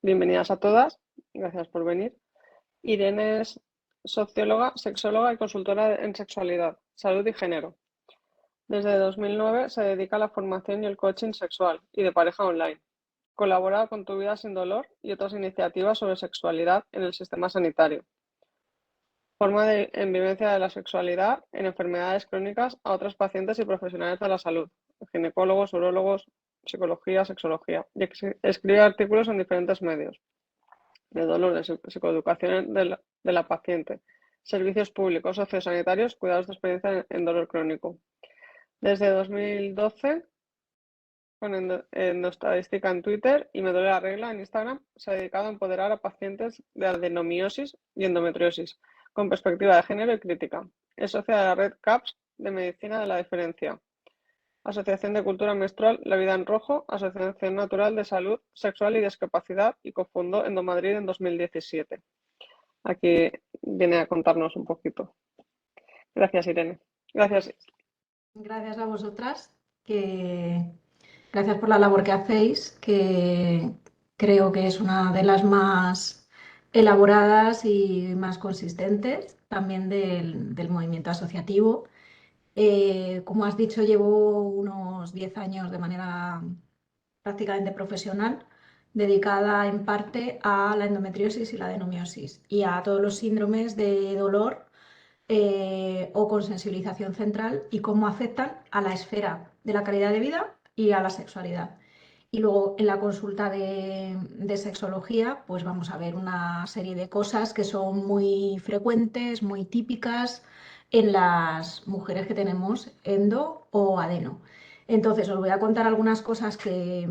Bienvenidas a todas, gracias por venir. Irene es socióloga, sexóloga y consultora en sexualidad, salud y género. Desde 2009 se dedica a la formación y el coaching sexual y de pareja online. Colabora con Tu Vida Sin Dolor y otras iniciativas sobre sexualidad en el sistema sanitario. Forma en vivencia de la sexualidad en enfermedades crónicas a otros pacientes y profesionales de la salud, ginecólogos, urólogos, psicología, sexología, y escribe artículos en diferentes medios de dolor, de psicoeducación de la paciente, servicios públicos, sociosanitarios, cuidados de experiencia en dolor crónico. Desde 2012, con Endoestadística en Twitter y Me Duele la Regla en Instagram, se ha dedicado a empoderar a pacientes de adenomiosis y endometriosis, con perspectiva de género y crítica. Es socia de la red CAPS de Medicina de la Diferencia, Asociación de Cultura Menstrual La Vida en Rojo, Asociación Natural de Salud Sexual y Discapacidad, y cofundó Endomadrid en 2017. Aquí viene a contarnos un poquito. Gracias, Irene. Gracias. Gracias a vosotras, gracias por la labor que hacéis, que creo que es una de las más elaboradas y más consistentes también del movimiento asociativo. Como has dicho, llevo unos 10 años de manera prácticamente profesional, dedicada en parte a la endometriosis y la adenomiosis y a todos los síndromes de dolor o con sensibilización central y cómo afectan a la esfera de la calidad de vida y a la sexualidad. Y luego en la consulta de sexología, pues vamos a ver una serie de cosas que son muy frecuentes, muy típicas en las mujeres que tenemos endo o adeno. Entonces os voy a contar algunas cosas que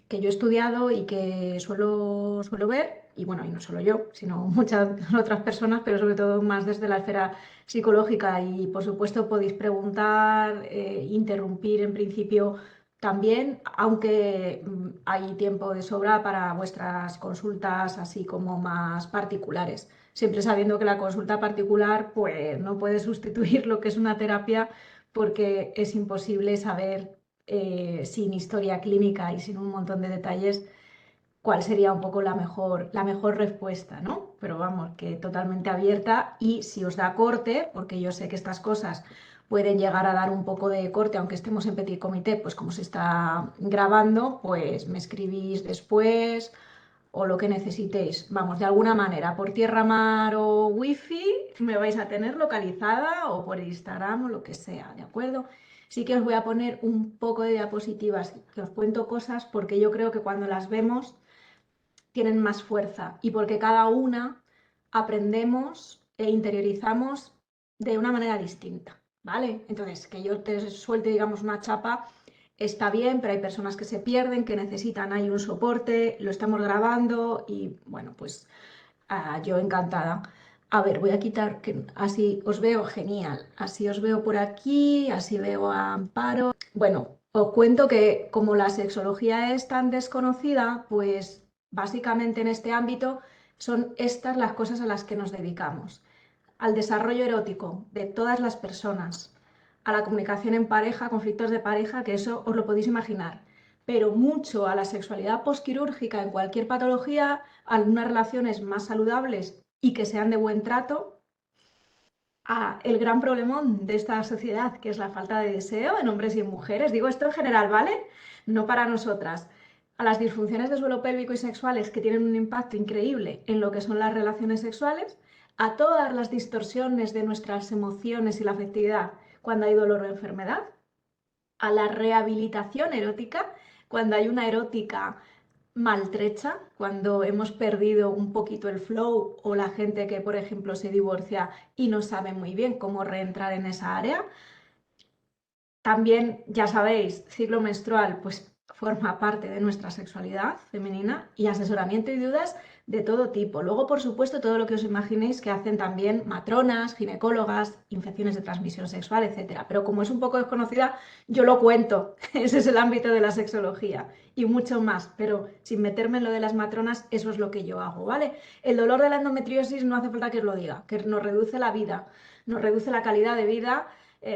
yo he estudiado y que suelo ver, y bueno, y no solo yo, sino muchas otras personas, pero sobre todo más desde la esfera psicológica. Y por supuesto podéis preguntar, interrumpir en principio también, aunque hay tiempo de sobra para vuestras consultas así como más particulares. Siempre sabiendo que la consulta particular pues no puede sustituir lo que es una terapia, porque es imposible saber sin historia clínica y sin un montón de detalles cuál sería un poco la mejor respuesta, ¿no? Pero vamos, que totalmente abierta, y si os da corte, porque yo sé que estas cosas pueden llegar a dar un poco de corte, aunque estemos en petit comité, pues como se está grabando, pues me escribís después o lo que necesitéis. Vamos, de alguna manera, por tierra, mar o wifi, me vais a tener localizada, o por Instagram o lo que sea, ¿de acuerdo? Sí que os voy a poner un poco de diapositivas, que os cuento cosas, porque yo creo que cuando las vemos tienen más fuerza y porque cada una aprendemos e interiorizamos de una manera distinta, ¿vale? Entonces, que yo te suelte, digamos, una chapa está bien, pero hay personas que se pierden, que necesitan ahí un soporte, lo estamos grabando y bueno, pues yo encantada. A ver, voy a quitar, que así os veo genial, así os veo por aquí, así veo a Amparo. Bueno, os cuento que como la sexología es tan desconocida, pues básicamente en este ámbito son estas las cosas a las que nos dedicamos: al desarrollo erótico de todas las personas, a la comunicación en pareja, conflictos de pareja, que eso os lo podéis imaginar, pero mucho a la sexualidad posquirúrgica en cualquier patología, a unas relaciones más saludables y que sean de buen trato, a el gran problemón de esta sociedad, que es la falta de deseo en hombres y en mujeres. Digo esto en general, ¿vale? No para nosotras. A las disfunciones de suelo pélvico y sexuales, que tienen un impacto increíble en lo que son las relaciones sexuales, a todas las distorsiones de nuestras emociones y la afectividad cuando hay dolor o enfermedad, a la rehabilitación erótica cuando hay una erótica maltrecha, cuando hemos perdido un poquito el flow, o la gente que, por ejemplo, se divorcia y no sabe muy bien cómo reentrar en esa área. También, ya sabéis, ciclo menstrual, pues forma parte de nuestra sexualidad femenina, y asesoramiento y dudas de todo tipo. Luego, por supuesto, todo lo que os imaginéis que hacen también matronas, ginecólogas, infecciones de transmisión sexual, etcétera. Pero como es un poco desconocida, yo lo cuento. Ese es el ámbito de la sexología y mucho más, pero sin meterme en lo de las matronas, eso es lo que yo hago, ¿vale? El dolor de la endometriosis no hace falta que os lo diga, que nos reduce la vida, nos reduce la calidad de vida,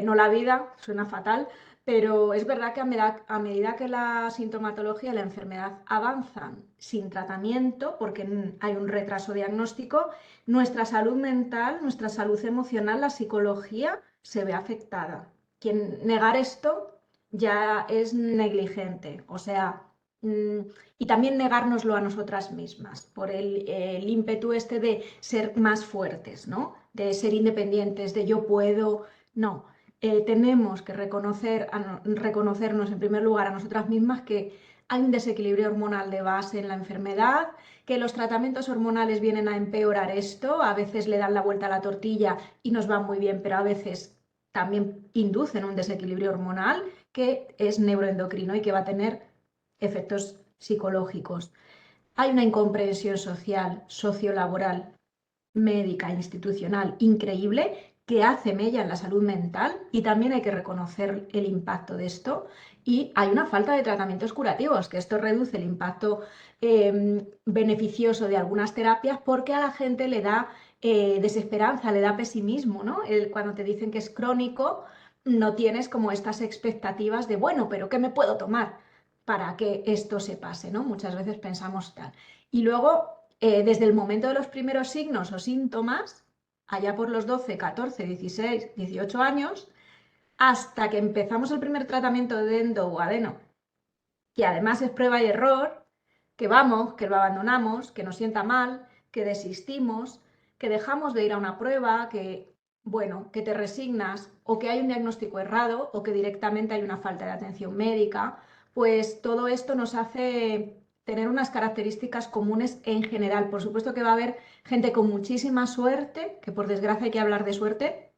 no la vida, suena fatal, Pero es verdad que a medida que la sintomatología y la enfermedad avanzan sin tratamiento, porque hay un retraso diagnóstico, nuestra salud mental, nuestra salud emocional, la psicología se ve afectada. Quien negar esto ya es negligente, o sea, y también negárnoslo a nosotras mismas, por el ímpetu este de ser más fuertes, ¿no? De ser independientes, de yo puedo, no. Tenemos que reconocernos en primer lugar a nosotras mismas que hay un desequilibrio hormonal de base en la enfermedad, que los tratamientos hormonales vienen a empeorar esto, a veces le dan la vuelta a la tortilla y nos van muy bien, pero a veces también inducen un desequilibrio hormonal que es neuroendocrino y que va a tener efectos psicológicos. Hay una incomprensión social, sociolaboral, médica, institucional increíble que hace mella en la salud mental y también hay que reconocer el impacto de esto. Y hay una falta de tratamientos curativos, que esto reduce el impacto beneficioso de algunas terapias porque a la gente le da desesperanza, le da pesimismo, ¿no? Cuando te dicen que es crónico, no tienes como estas expectativas de, bueno, pero ¿qué me puedo tomar para que esto se pase, ¿no? Muchas veces pensamos tal. Y luego, desde el momento de los primeros signos o síntomas, allá por los 12, 14, 16, 18 años, hasta que empezamos el primer tratamiento de endo o adeno, que además es prueba y error, que vamos, que lo abandonamos, que nos sienta mal, que desistimos, que dejamos de ir a una prueba, que, bueno, que te resignas o que hay un diagnóstico errado o que directamente hay una falta de atención médica, pues todo esto nos hace tener unas características comunes en general. Por supuesto que va a haber gente con muchísima suerte, que por desgracia hay que hablar de suerte,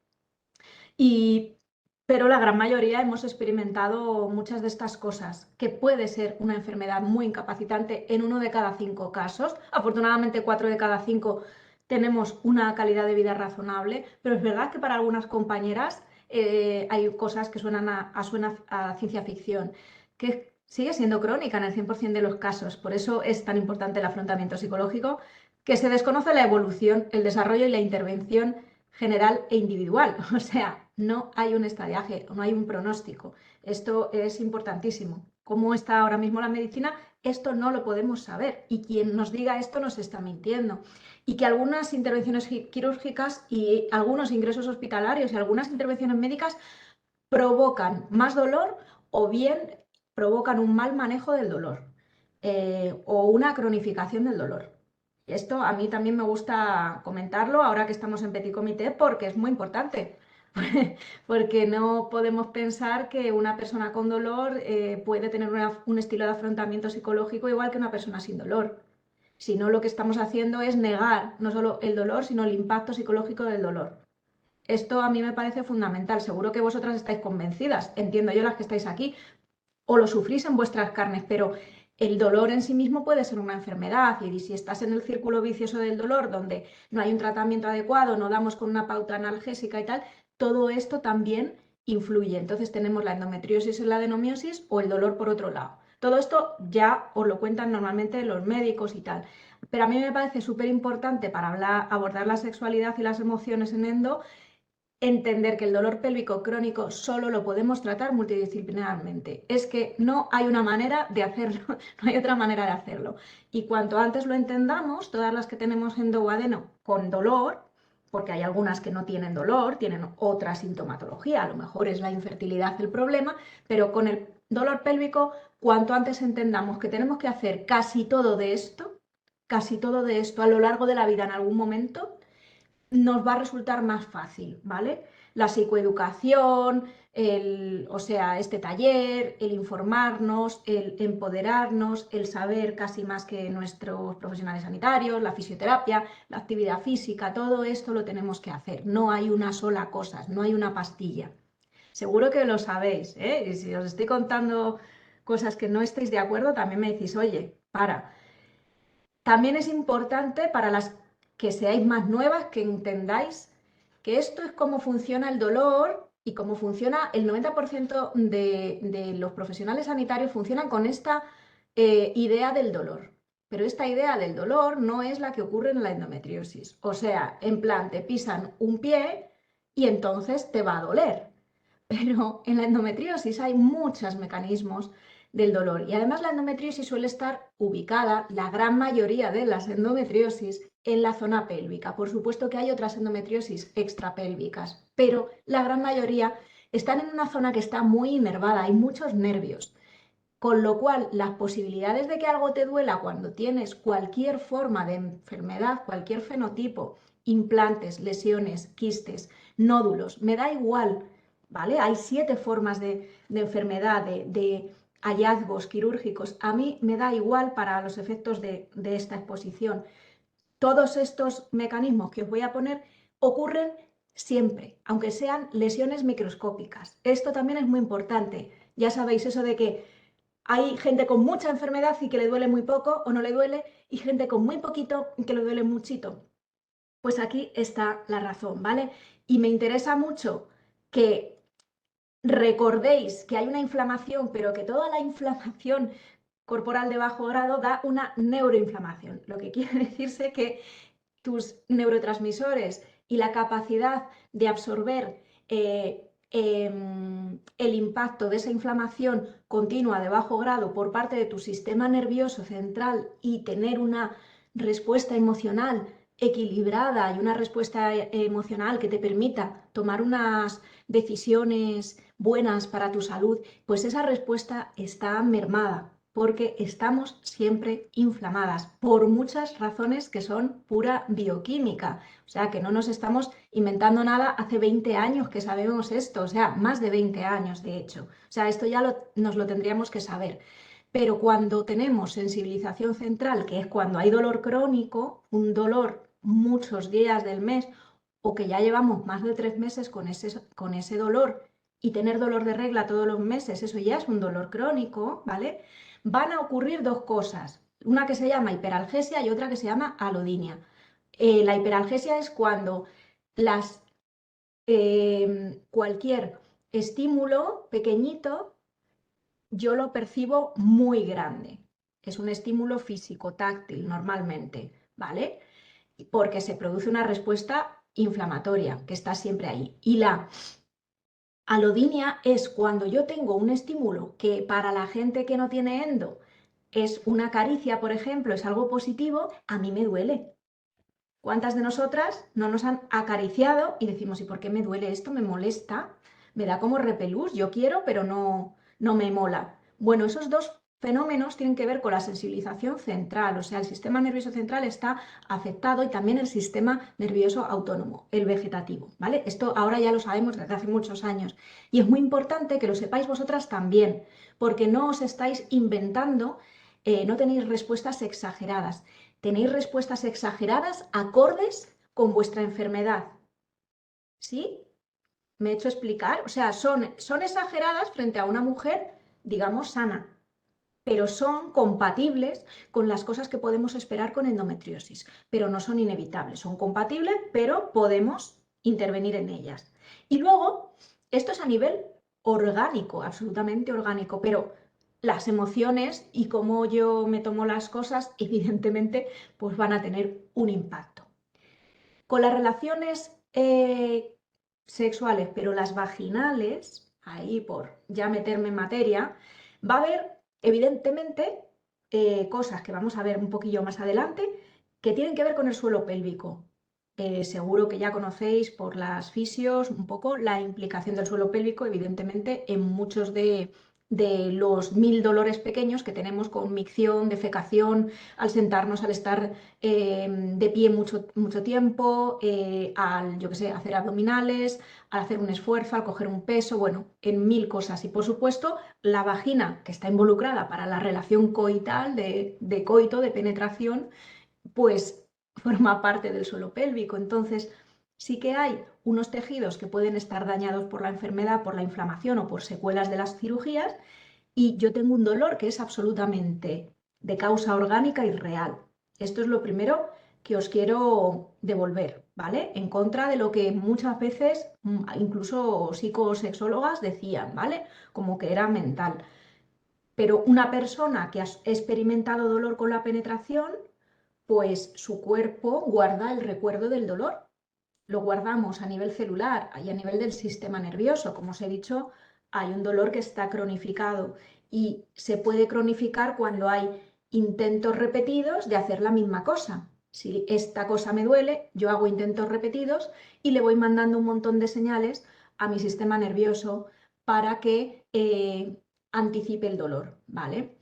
y, pero la gran mayoría hemos experimentado muchas de estas cosas, que puede ser una enfermedad muy incapacitante en 1 de cada 5 casos. Afortunadamente 4 de cada 5 tenemos una calidad de vida razonable, pero es verdad que para algunas compañeras hay cosas que suenan a ciencia ficción, que sigue siendo crónica en el 100% de los casos. Por eso es tan importante el afrontamiento psicológico, que se desconoce la evolución, el desarrollo y la intervención general e individual. O sea, no hay un estadiaje, no hay un pronóstico. Esto es importantísimo. ¿Cómo está ahora mismo la medicina? Esto no lo podemos saber y quien nos diga esto nos está mintiendo. Y que algunas intervenciones quirúrgicas y algunos ingresos hospitalarios y algunas intervenciones médicas provocan más dolor o bien provocan un mal manejo del dolor o una cronificación del dolor. Esto a mí también me gusta comentarlo ahora que estamos en Petit Comité porque es muy importante. Porque no podemos pensar que una persona con dolor puede tener un estilo de afrontamiento psicológico igual que una persona sin dolor. Si no, lo que estamos haciendo es negar no solo el dolor, sino el impacto psicológico del dolor. Esto a mí me parece fundamental. Seguro que vosotras estáis convencidas, entiendo yo las que estáis aquí, o lo sufrís en vuestras carnes, pero el dolor en sí mismo puede ser una enfermedad y si estás en el círculo vicioso del dolor donde no hay un tratamiento adecuado, no damos con una pauta analgésica y tal, todo esto también influye. Entonces tenemos la endometriosis y la adenomiosis o el dolor por otro lado. Todo esto ya os lo cuentan normalmente los médicos y tal. Pero a mí me parece súper importante para abordar la sexualidad y las emociones en endo entender que el dolor pélvico crónico solo lo podemos tratar multidisciplinarmente. Es que no hay una manera de hacerlo, no hay otra manera de hacerlo. Y cuanto antes lo entendamos, todas las que tenemos endo o adeno con dolor, porque hay algunas que no tienen dolor, tienen otra sintomatología, a lo mejor es la infertilidad el problema, pero con el dolor pélvico, cuanto antes entendamos que tenemos que hacer casi todo de esto a lo largo de la vida en algún momento, nos va a resultar más fácil, ¿vale? La psicoeducación, o sea, este taller, el informarnos, el empoderarnos, el saber casi más que nuestros profesionales sanitarios, la fisioterapia, la actividad física, todo esto lo tenemos que hacer. No hay una sola cosa, no hay una pastilla. Seguro que lo sabéis, ¿eh? Y si os estoy contando cosas que no estáis de acuerdo, también me decís, oye, para. También es importante para las que seáis más nuevas que entendáis que esto es cómo funciona el dolor y cómo funciona el 90% de los profesionales sanitarios funcionan con esta idea del dolor. Pero esta idea del dolor no es la que ocurre en la endometriosis. O sea, en plan, te pisan un pie y entonces te va a doler. Pero en la endometriosis hay muchos mecanismos del dolor y además la endometriosis suele estar ubicada, la gran mayoría de las endometriosis, en la zona pélvica. Por supuesto que hay otras endometriosis extrapélvicas, pero la gran mayoría están en una zona que está muy inervada, hay muchos nervios. Con lo cual, las posibilidades de que algo te duela cuando tienes cualquier forma de enfermedad, cualquier fenotipo, implantes, lesiones, quistes, nódulos, me da igual, ¿vale? Hay 7 formas de enfermedad, de hallazgos quirúrgicos. A mí me da igual para los efectos de esta exposición. Todos estos mecanismos que os voy a poner ocurren siempre, aunque sean lesiones microscópicas. Esto también es muy importante. Ya sabéis eso de que hay gente con mucha enfermedad y que le duele muy poco o no le duele, y gente con muy poquito y que le duele muchito. Pues aquí está la razón, ¿vale? Y me interesa mucho que recordéis que hay una inflamación, pero que toda la inflamación corporal de bajo grado da una neuroinflamación, lo que quiere decirse que tus neurotransmisores y la capacidad de absorber el impacto de esa inflamación continua de bajo grado por parte de tu sistema nervioso central y tener una respuesta emocional equilibrada y una respuesta emocional que te permita tomar unas decisiones buenas para tu salud, pues esa respuesta está mermada porque estamos siempre inflamadas por muchas razones que son pura bioquímica. O sea, que no nos estamos inventando nada, hace 20 años que sabemos esto, o sea, más de 20 años de hecho. O sea, esto ya nos lo tendríamos que saber. Pero cuando tenemos sensibilización central, que es cuando hay dolor crónico, un dolor muchos días del mes, o que ya llevamos más de 3 meses con ese dolor, y tener dolor de regla todos los meses, eso ya es un dolor crónico, ¿vale? Van a ocurrir dos cosas, una que se llama hiperalgesia y otra que se llama alodinia. La hiperalgesia es cuando cualquier estímulo pequeñito yo lo percibo muy grande. Es un estímulo físico, táctil, normalmente, ¿vale? Porque se produce una respuesta inflamatoria que está siempre ahí. Y la alodinia es cuando yo tengo un estímulo que para la gente que no tiene endo es una caricia, por ejemplo, es algo positivo, a mí me duele. ¿Cuántas de nosotras no nos han acariciado y decimos, ¿y por qué me duele esto? Me molesta, me da como repelús, yo quiero, pero no me mola. Bueno, esos dos fenómenos tienen que ver con la sensibilización central, o sea, el sistema nervioso central está afectado y también el sistema nervioso autónomo, el vegetativo, ¿vale? Esto ahora ya lo sabemos desde hace muchos años y es muy importante que lo sepáis vosotras también, porque no os estáis inventando, no tenéis respuestas exageradas. Tenéis respuestas exageradas acordes con vuestra enfermedad. ¿Sí? ¿Me he hecho explicar? O sea, son exageradas frente a una mujer, digamos, sana, pero son compatibles con las cosas que podemos esperar con endometriosis, pero no son inevitables. Son compatibles, pero podemos intervenir en ellas. Y luego, esto es a nivel orgánico, absolutamente orgánico, pero las emociones y cómo yo me tomo las cosas, evidentemente, pues van a tener un impacto. Con las relaciones sexuales, pero las vaginales, ahí por ya meterme en materia, va a haber, evidentemente, cosas que vamos a ver un poquillo más adelante que tienen que ver con el suelo pélvico. Seguro que ya conocéis por las fisios un poco la implicación del suelo pélvico, evidentemente, en muchos de los 1000 dolores pequeños que tenemos con micción, defecación, al sentarnos, al estar de pie mucho tiempo, al, yo qué sé, hacer abdominales, al hacer un esfuerzo, al coger un peso, bueno, en 1000 cosas. Y por supuesto, la vagina, que está involucrada para la relación coital, de coito, de penetración, pues forma parte del suelo pélvico. Entonces, sí que hay unos tejidos que pueden estar dañados por la enfermedad, por la inflamación o por secuelas de las cirugías, y yo tengo un dolor que es absolutamente de causa orgánica y real. Esto es lo primero que os quiero devolver, ¿vale? En contra de lo que muchas veces, incluso psicosexólogas decían, ¿vale? Como que era mental. Pero una persona que ha experimentado dolor con la penetración, pues su cuerpo guarda el recuerdo del dolor. lo guardamos a nivel celular y a nivel del sistema nervioso. Como os he dicho, hay un dolor que está cronificado y se puede cronificar cuando hay intentos repetidos de hacer la misma cosa. Si esta cosa me duele, yo hago intentos repetidos y le voy mandando un montón de señales a mi sistema nervioso para que anticipe el dolor, ¿vale?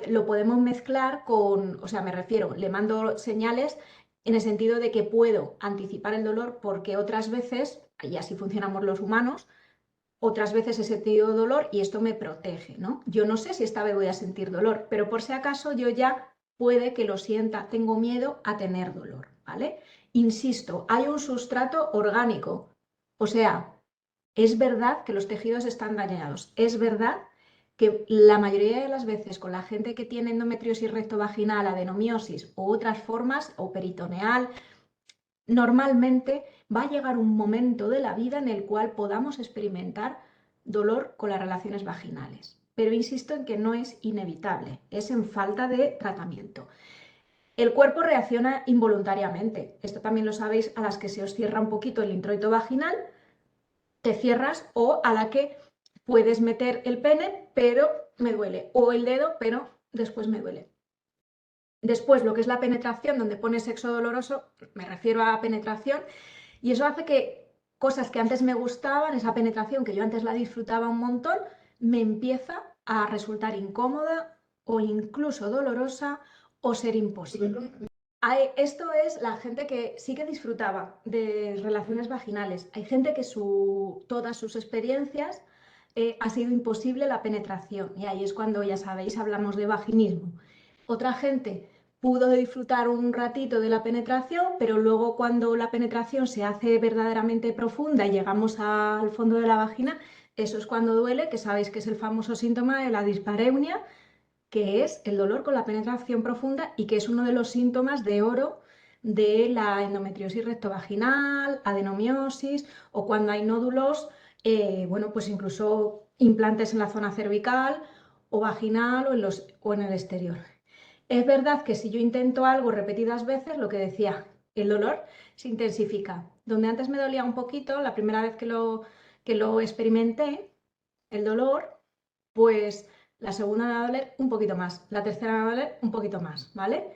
Lo podemos mezclar con, o sea, me refiero, le mando señales en el sentido de que puedo anticipar el dolor porque otras veces, y así funcionamos los humanos, otras veces he sentido dolor y esto me protege, ¿no? Yo no sé si esta vez voy a sentir dolor, pero por si acaso yo ya puede que lo sienta, tengo miedo a tener dolor, ¿vale? Insisto, hay un sustrato orgánico, o sea, es verdad que los tejidos están dañados, es verdad que la mayoría de las veces con la gente que tiene endometriosis rectovaginal, adenomiosis u otras formas, o peritoneal, normalmente va a llegar un momento de la vida en el cual podamos experimentar dolor con las relaciones vaginales. Pero insisto en que no es inevitable, es en falta de tratamiento. El cuerpo reacciona involuntariamente. Esto también lo sabéis a las que se os cierra un poquito el introito vaginal, te cierras, o a la que puedes meter el pene, pero me duele, o el dedo, pero después me duele. Después, lo que es la penetración, donde pone sexo doloroso, me refiero a penetración, y eso hace que cosas que antes me gustaban, esa penetración que yo antes la disfrutaba un montón, me empieza a resultar incómoda o incluso dolorosa o ser imposible. Esto es la gente que sí que disfrutaba de relaciones vaginales. Hay gente que todas sus experiencias ha sido imposible la penetración, y ahí es cuando, ya sabéis, hablamos de vaginismo. Otra gente pudo disfrutar un ratito de la penetración, pero luego cuando la penetración se hace verdaderamente profunda y llegamos al fondo de la vagina, eso es cuando duele, que sabéis que es el famoso síntoma de la dispareunia, que es el dolor con la penetración profunda y que es uno de los síntomas de oro de la endometriosis rectovaginal, adenomiosis, o cuando hay nódulos, bueno, pues incluso implantes en la zona cervical o vaginal o en el exterior. Es verdad que si yo intento algo repetidas veces, lo que decía, el dolor se intensifica. Donde antes me dolía un poquito, la primera vez que lo experimenté, el dolor, pues la segunda me va a doler un poquito más, la tercera me va a doler un poquito más, ¿vale?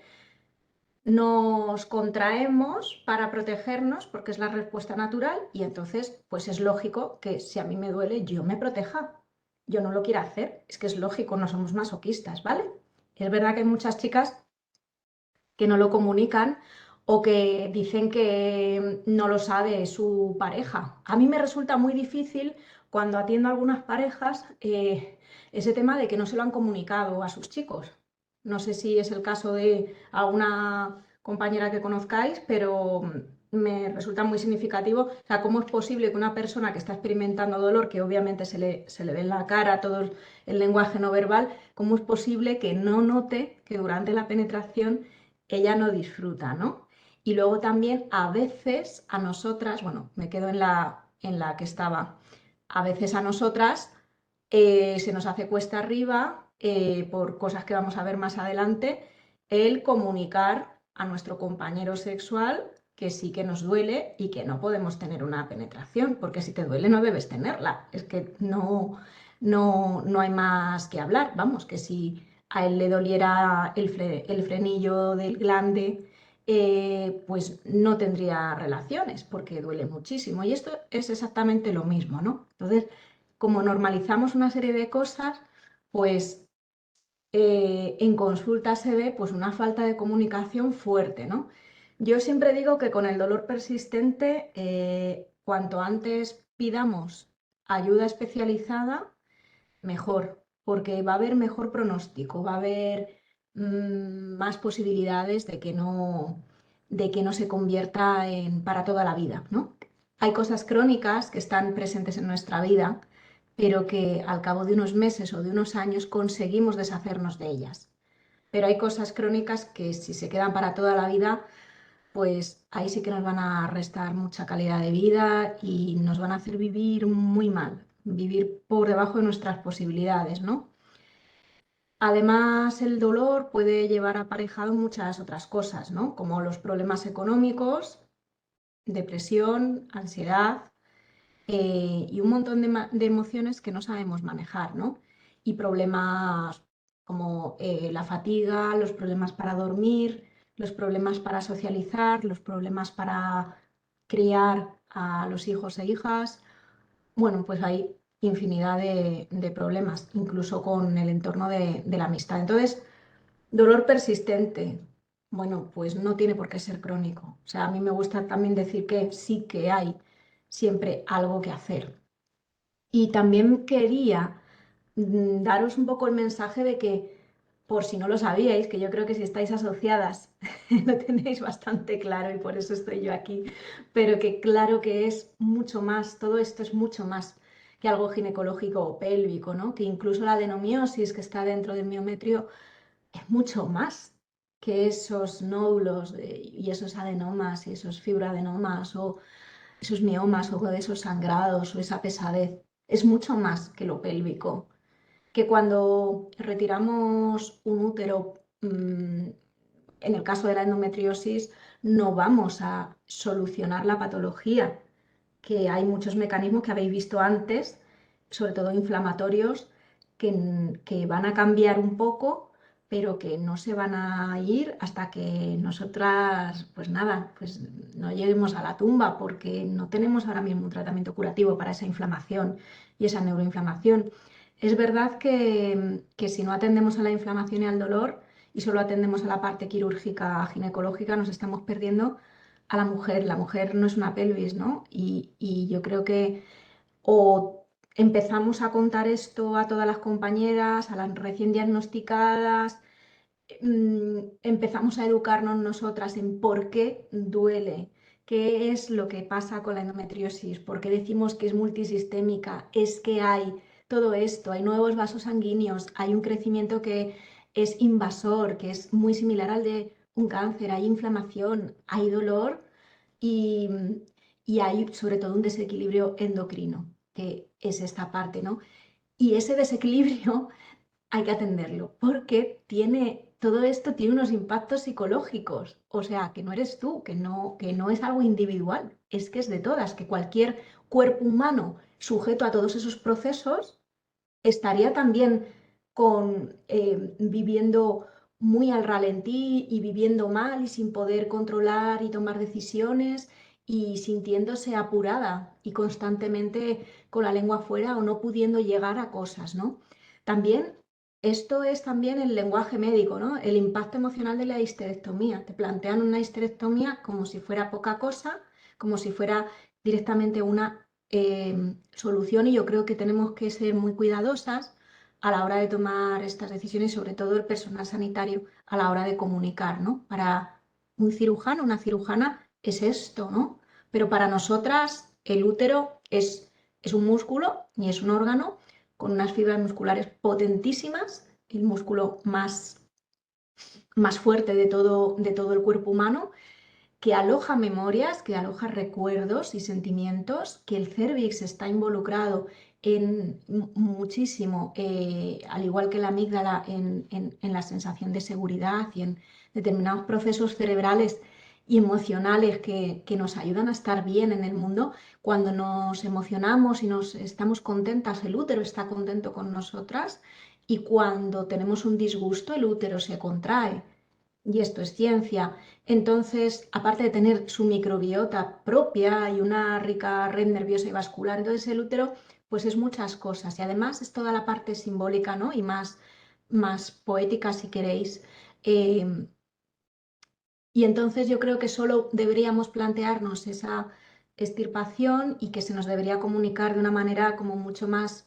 Nos contraemos para protegernos porque es la respuesta natural, y entonces pues es lógico que si a mí me duele yo me proteja. Yo no lo quiero hacer, es que es lógico, no somos masoquistas, ¿vale? Es verdad que hay muchas chicas que no lo comunican o que dicen que no lo sabe su pareja. A mí me resulta muy difícil cuando atiendo a algunas parejas ese tema de que no se lo han comunicado a sus chicos. No sé si es el caso de alguna compañera que conozcáis, pero me resulta muy significativo. O sea, ¿cómo es posible que una persona que está experimentando dolor, que obviamente se le ve en la cara todo el lenguaje no verbal, cómo es posible que no note que durante la penetración ella no disfruta, ¿no? Y luego también a veces a nosotras, bueno, me quedo en la que estaba, a veces a nosotras se nos hace cuesta arriba, por cosas que vamos a ver más adelante, el comunicar a nuestro compañero sexual que sí que nos duele y que no podemos tener una penetración, porque si te duele no debes tenerla, es que no hay más que hablar, vamos, que si a él le doliera el frenillo del glande, pues no tendría relaciones porque duele muchísimo. Y esto es exactamente lo mismo, ¿no? Entonces, como normalizamos una serie de cosas, pues en consulta se ve pues una falta de comunicación fuerte, ¿no? Yo siempre digo que con el dolor persistente, cuanto antes pidamos ayuda especializada, mejor, porque va a haber mejor pronóstico, va a haber más posibilidades de que no se convierta en para toda la vida, ¿no? Hay cosas crónicas que están presentes en nuestra vida, pero que al cabo de unos meses o de unos años conseguimos deshacernos de ellas. Pero hay cosas crónicas que si se quedan para toda la vida, pues ahí sí que nos van a restar mucha calidad de vida y nos van a hacer vivir muy mal, vivir por debajo de nuestras posibilidades, ¿no? Además, el dolor puede llevar aparejado muchas otras cosas, ¿no? Como los problemas económicos, depresión, ansiedad y un montón de emociones que no sabemos manejar, ¿no? Y problemas como la fatiga, los problemas para dormir, los problemas para socializar, los problemas para criar a los hijos e hijas. Bueno, pues hay infinidad de problemas, incluso con el entorno de la amistad. Entonces, dolor persistente. Bueno, pues no tiene por qué ser crónico. O sea, a mí me gusta también decir que sí que hay siempre algo que hacer. Y también quería daros un poco el mensaje de que, por si no lo sabíais, que yo creo que si estáis asociadas lo tenéis bastante claro y por eso estoy yo aquí, pero que claro que es mucho más, todo esto es mucho más que algo ginecológico o pélvico, ¿no? Que incluso la adenomiosis que está dentro del miometrio es mucho más que esos nódulos y esos adenomas y esos fibroadenomas o esos miomas o de esos sangrados o esa pesadez. Es mucho más que lo pélvico. Que cuando retiramos un útero, en el caso de la endometriosis, no vamos a solucionar la patología, que hay muchos mecanismos que habéis visto antes, sobre todo inflamatorios, que van a cambiar un poco, pero que no se van a ir hasta que nosotras, pues nada, pues no lleguemos a la tumba, porque no tenemos ahora mismo un tratamiento curativo para esa inflamación y esa neuroinflamación. Es verdad que si no atendemos a la inflamación y al dolor y solo atendemos a la parte quirúrgica ginecológica, nos estamos perdiendo a la mujer. La mujer no es una pelvis, ¿no? Y yo creo que o empezamos a contar esto a todas las compañeras, a las recién diagnosticadas, empezamos a educarnos nosotras en por qué duele, qué es lo que pasa con la endometriosis, por qué decimos que es multisistémica, es que hay todo esto, hay nuevos vasos sanguíneos, hay un crecimiento que es invasor, que es muy similar al de un cáncer, hay inflamación, hay dolor y, y hay sobre todo un desequilibrio endocrino, que es esta parte, ¿no? Y ese desequilibrio hay que atenderlo, porque todo esto tiene unos impactos psicológicos, o sea, que no eres tú, que no es algo individual, es que es de todas, que cualquier cuerpo humano sujeto a todos esos procesos estaría también viviendo muy al ralentí y viviendo mal y sin poder controlar y tomar decisiones y sintiéndose apurada y constantemente con la lengua afuera o no pudiendo llegar a cosas, ¿no? También esto es también el lenguaje médico, ¿no? El impacto emocional de la histerectomía. Te plantean una histerectomía como si fuera poca cosa, como si fuera directamente una solución y yo creo que tenemos que ser muy cuidadosas a la hora de tomar estas decisiones, sobre todo el personal sanitario a la hora de comunicar, ¿no? Para un cirujano, una cirujana es esto, ¿no? Pero para nosotras el útero es un músculo y es un órgano con unas fibras musculares potentísimas, el músculo más fuerte de todo el cuerpo humano, que aloja memorias, que aloja recuerdos y sentimientos, que el cérvix está involucrado en muchísimo, al igual que la amígdala, en la sensación de seguridad y en determinados procesos cerebrales y emocionales que nos ayudan a estar bien en el mundo. Cuando nos emocionamos y nos estamos contentas, el útero está contento con nosotras y cuando tenemos un disgusto, el útero se contrae. Y esto es ciencia. Entonces, aparte de tener su microbiota propia y una rica red nerviosa y vascular, entonces el útero, pues es muchas cosas. Y además es toda la parte simbólica, ¿no? Y más poética, si queréis. Eh, y entonces yo creo que solo deberíamos plantearnos esa extirpación y que se nos debería comunicar de una manera como mucho más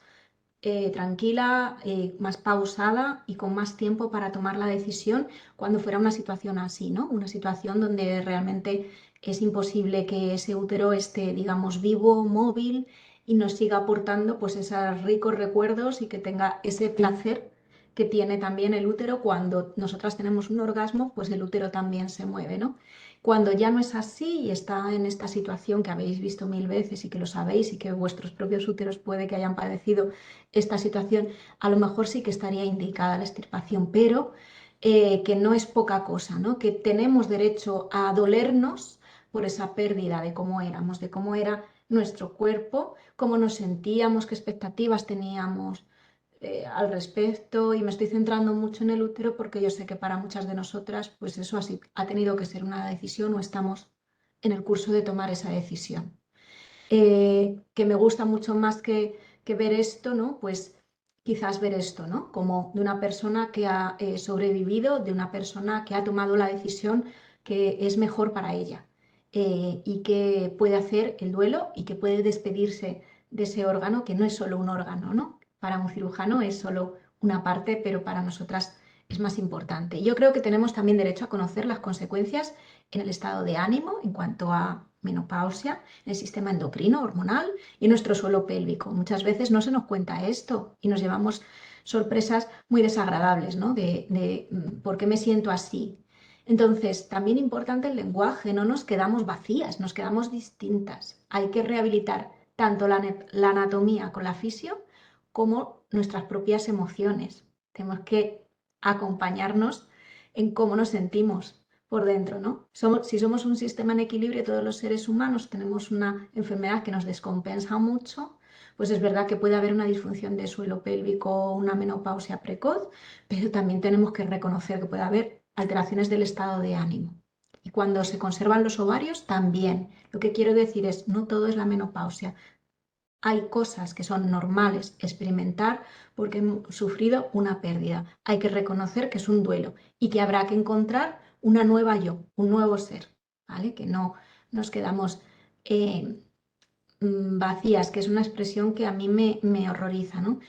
tranquila, más pausada y con más tiempo para tomar la decisión cuando fuera una situación así, ¿no? Una situación donde realmente es imposible que ese útero esté, digamos, vivo, móvil y nos siga aportando pues esos ricos recuerdos y que tenga ese placer que tiene también el útero cuando nosotras tenemos un orgasmo, pues el útero también se mueve, ¿no? Cuando ya no es así y está en esta situación que habéis visto mil veces y que lo sabéis y que vuestros propios úteros puede que hayan padecido esta situación, a lo mejor sí que estaría indicada la extirpación, pero que no es poca cosa, ¿no? Que tenemos derecho a dolernos, por esa pérdida de cómo éramos, de cómo era nuestro cuerpo, cómo nos sentíamos, qué expectativas teníamos al respecto, y me estoy centrando mucho en el útero porque yo sé que para muchas de nosotras pues eso así ha tenido que ser una decisión o estamos en el curso de tomar esa decisión. Que me gusta mucho más que ver esto, ¿no? Pues quizás ver esto, ¿no? Como de una persona que ha sobrevivido, de una persona que ha tomado la decisión que es mejor para ella, y que puede hacer el duelo y que puede despedirse de ese órgano, que no es solo un órgano, ¿no? Para un cirujano es solo una parte, pero para nosotras es más importante. Yo creo que tenemos también derecho a conocer las consecuencias en el estado de ánimo en cuanto a menopausia, en el sistema endocrino, hormonal y en nuestro suelo pélvico. Muchas veces no se nos cuenta esto y nos llevamos sorpresas muy desagradables, ¿no? De ¿por qué me siento así? Entonces, también importante el lenguaje, no nos quedamos vacías, nos quedamos distintas. Hay que rehabilitar tanto la anatomía con la fisio como nuestras propias emociones. Tenemos que acompañarnos en cómo nos sentimos por dentro, ¿no? Si somos un sistema en equilibrio, todos los seres humanos tenemos una enfermedad que nos descompensa mucho, pues es verdad que puede haber una disfunción de suelo pélvico o una menopausia precoz, pero también tenemos que reconocer que puede haber alteraciones del estado de ánimo. Y cuando se conservan los ovarios, también. Lo que quiero decir es, no todo es la menopausia. Hay cosas que son normales experimentar porque hemos sufrido una pérdida. Hay que reconocer que es un duelo y que habrá que encontrar una nueva yo, un nuevo ser, ¿vale? Que no nos quedamos eh, vacías, que es una expresión que a mí me horroriza, ¿no?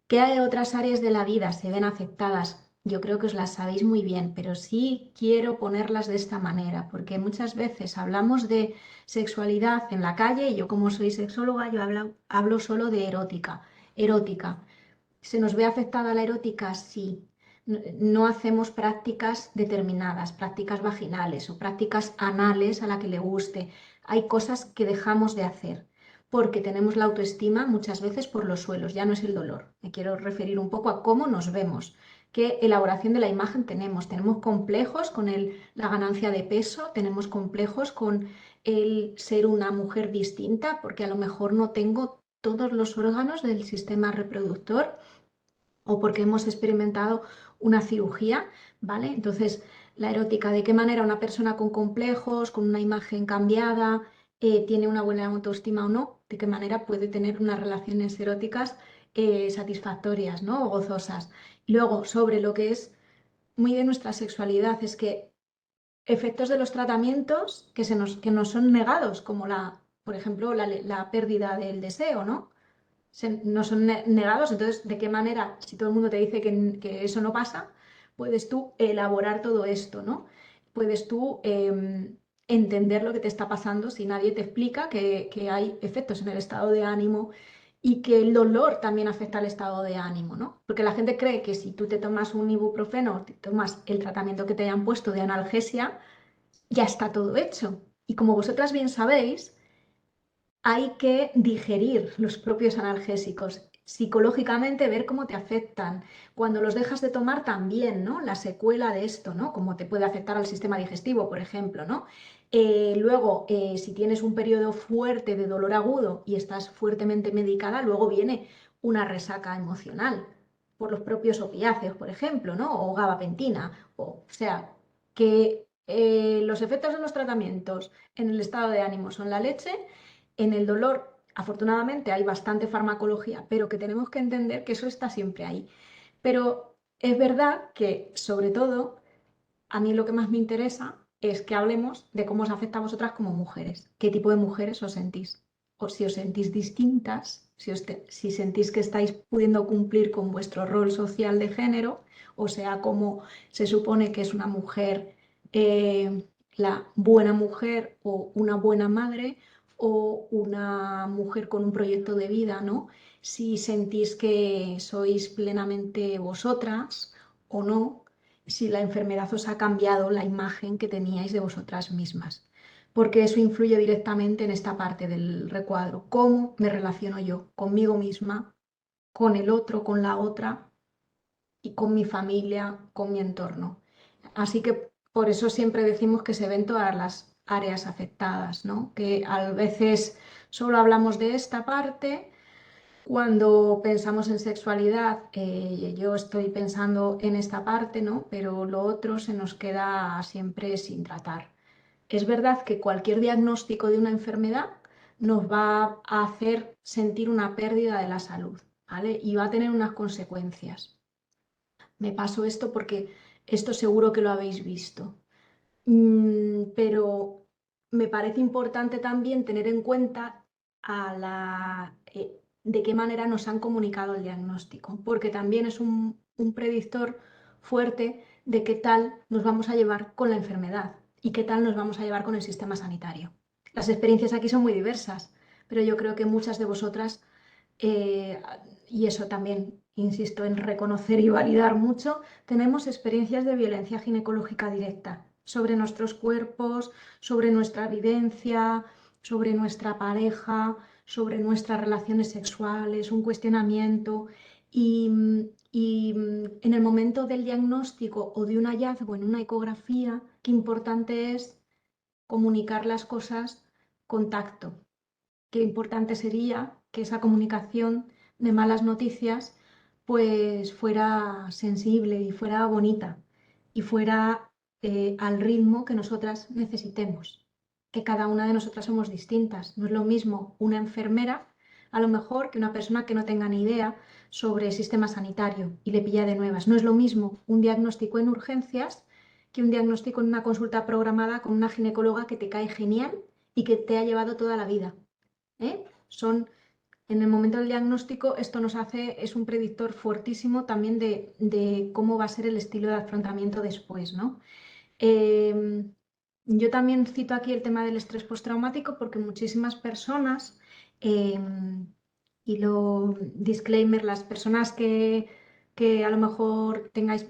¿Qué otras áreas de la vida se ven afectadas? Yo creo que os las sabéis muy bien, pero sí quiero ponerlas de esta manera, porque muchas veces hablamos de sexualidad en la calle y yo como soy sexóloga, yo hablo solo de erótica. Erótica. ¿Se nos ve afectada la erótica? Sí. No hacemos prácticas determinadas, prácticas vaginales o prácticas anales a la que le guste. Hay cosas que dejamos de hacer porque tenemos la autoestima muchas veces por los suelos, ya no es el dolor. Me quiero referir un poco a cómo nos vemos, qué elaboración de la imagen tenemos. Tenemos complejos con la ganancia de peso, tenemos complejos con el ser una mujer distinta, porque a lo mejor no tengo todos los órganos del sistema reproductor o porque hemos experimentado una cirugía, ¿vale? Entonces, la erótica, ¿de qué manera una persona con complejos, con una imagen cambiada, tiene una buena autoestima o no? ¿De qué manera puede tener unas relaciones eróticas satisfactorias, ¿no? O gozosas. Luego, sobre lo que es muy de nuestra sexualidad, es que efectos de los tratamientos que nos son negados, como por ejemplo, la pérdida del deseo, ¿no? No son negados, entonces, ¿de qué manera, si todo el mundo te dice que eso no pasa, puedes tú elaborar todo esto, ¿no? Puedes tú entender lo que te está pasando si nadie te explica que hay efectos en el estado de ánimo y que el dolor también afecta al estado de ánimo, ¿no? Porque la gente cree que si tú te tomas un ibuprofeno o te tomas el tratamiento que te hayan puesto de analgesia, ya está todo hecho. Y como vosotras bien sabéis, hay que digerir los propios analgésicos, psicológicamente ver cómo te afectan. Cuando los dejas de tomar también, ¿no? La secuela de esto, ¿no? Cómo te puede afectar al sistema digestivo, por ejemplo, ¿no? Luego, si tienes un periodo fuerte de dolor agudo y estás fuertemente medicada, luego viene una resaca emocional por los propios opiáceos, por ejemplo, ¿no? O gabapentina. O sea, que los efectos de los tratamientos en el estado de ánimo son la leche. En el dolor, afortunadamente, hay bastante farmacología, pero que tenemos que entender que eso está siempre ahí. Pero es verdad que, sobre todo, a mí lo que más me interesa es que hablemos de cómo os afecta a vosotras como mujeres, qué tipo de mujeres os sentís, o si os sentís distintas, si sentís que estáis pudiendo cumplir con vuestro rol social de género, o sea, cómo se supone que es una mujer, la buena mujer o una buena madre o una mujer con un proyecto de vida, ¿no? Si sentís que sois plenamente vosotras o no, si la enfermedad os ha cambiado la imagen que teníais de vosotras mismas, porque eso influye directamente en esta parte del recuadro, cómo me relaciono yo conmigo misma, con el otro, con la otra y con mi familia, con mi entorno. Así que por eso siempre decimos que se ven todas áreas afectadas, ¿no? Que a veces solo hablamos de esta parte. Cuando pensamos en sexualidad, yo estoy pensando en esta parte, ¿no? Pero lo otro se nos queda siempre sin tratar. Es verdad que cualquier diagnóstico de una enfermedad nos va a hacer sentir una pérdida de la salud, ¿vale? Y va a tener unas consecuencias. Me paso esto porque esto seguro que lo habéis visto. Pero me parece importante también tener en cuenta de qué manera nos han comunicado el diagnóstico, porque también es un predictor fuerte de qué tal nos vamos a llevar con la enfermedad y qué tal nos vamos a llevar con el sistema sanitario. Las experiencias aquí son muy diversas, pero yo creo que muchas de vosotras, eh, y eso también insisto en reconocer y validar mucho, tenemos experiencias de violencia ginecológica directa sobre nuestros cuerpos, sobre nuestra vivencia, sobre nuestra pareja, sobre nuestras relaciones sexuales, un cuestionamiento. Y, en el momento del diagnóstico o de un hallazgo en una ecografía, qué importante es comunicar las cosas con tacto. Qué importante sería que esa comunicación de malas noticias pues fuera sensible y fuera bonita y fuera al ritmo que nosotras necesitemos, que cada una de nosotras somos distintas. No es lo mismo una enfermera a lo mejor que una persona que no tenga ni idea sobre el sistema sanitario y le pilla de nuevas. No es lo mismo un diagnóstico en urgencias que un diagnóstico en una consulta programada con una ginecóloga que te cae genial y que te ha llevado toda la vida. Son, en el momento del diagnóstico, esto nos hace, es un predictor fuertísimo también de cómo va a ser el estilo de afrontamiento después, ¿no? Yo también cito aquí el tema del estrés postraumático porque muchísimas personas, y lo disclaimer, las personas que a lo mejor tengáis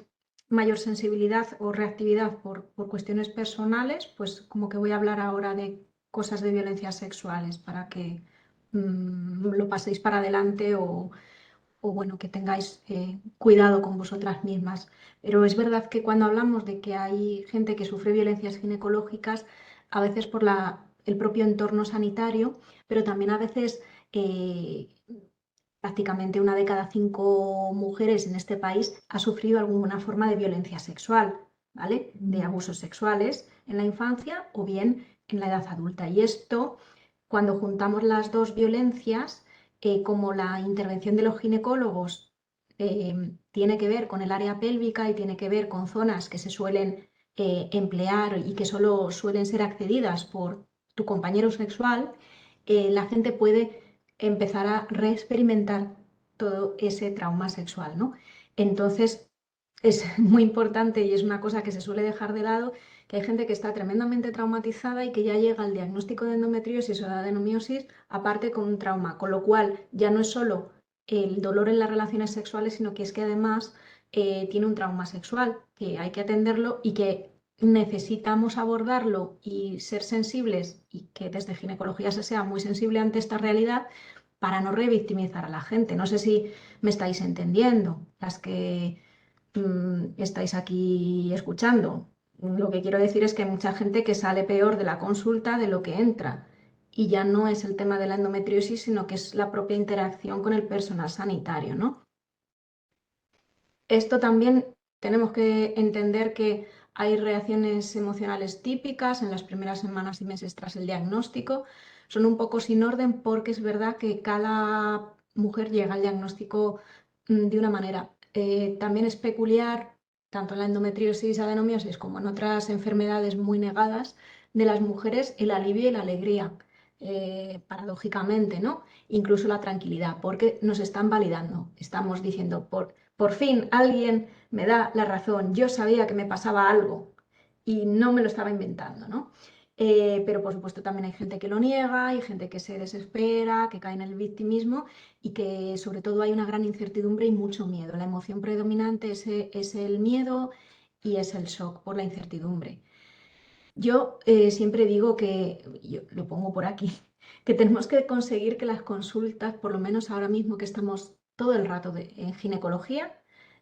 mayor sensibilidad o reactividad por cuestiones personales, pues como que voy a hablar ahora de cosas de violencias sexuales para que lo paséis para adelante o bueno, que tengáis cuidado con vosotras mismas. Pero es verdad que cuando hablamos de que hay gente que sufre violencias ginecológicas, a veces por el propio entorno sanitario, pero también a veces prácticamente 1 de cada 5 mujeres en este país ha sufrido alguna forma de violencia sexual, ¿vale? De abusos sexuales en la infancia o bien en la edad adulta. Y esto, cuando juntamos las dos violencias, como la intervención de los ginecólogos tiene que ver con el área pélvica y tiene que ver con zonas que se suelen emplear y que solo suelen ser accedidas por tu compañero sexual, la gente puede empezar a reexperimentar todo ese trauma sexual, ¿no? Entonces, es muy importante y es una cosa que se suele dejar de lado, que hay gente que está tremendamente traumatizada y que ya llega al diagnóstico de endometriosis o de adenomiosis, aparte con un trauma, con lo cual ya no es solo el dolor en las relaciones sexuales, sino que es que además tiene un trauma sexual, que hay que atenderlo y que necesitamos abordarlo y ser sensibles y que desde ginecología se sea muy sensible ante esta realidad para no revictimizar a la gente. No sé si me estáis entendiendo, las que estáis aquí escuchando. Lo que quiero decir es que hay mucha gente que sale peor de la consulta de lo que entra. Y ya no es el tema de la endometriosis, sino que es la propia interacción con el personal sanitario, ¿no? Esto también tenemos que entender que hay reacciones emocionales típicas en las primeras semanas y meses tras el diagnóstico. Son un poco sin orden porque es verdad que cada mujer llega al diagnóstico de una manera. También es peculiar, tanto en la endometriosis, adenomiosis, como en otras enfermedades muy negadas de las mujeres, el alivio y la alegría, paradójicamente, ¿no? Incluso la tranquilidad, porque nos están validando. Estamos diciendo, por fin alguien me da la razón, yo sabía que me pasaba algo y no me lo estaba inventando, ¿no? Pero por supuesto también hay gente que lo niega, hay gente que se desespera, que cae en el victimismo y que sobre todo hay una gran incertidumbre y mucho miedo. La emoción predominante es el miedo y es el shock por la incertidumbre. Yo siempre digo que, yo lo pongo por aquí, que tenemos que conseguir que las consultas, por lo menos ahora mismo que estamos todo el rato en ginecología,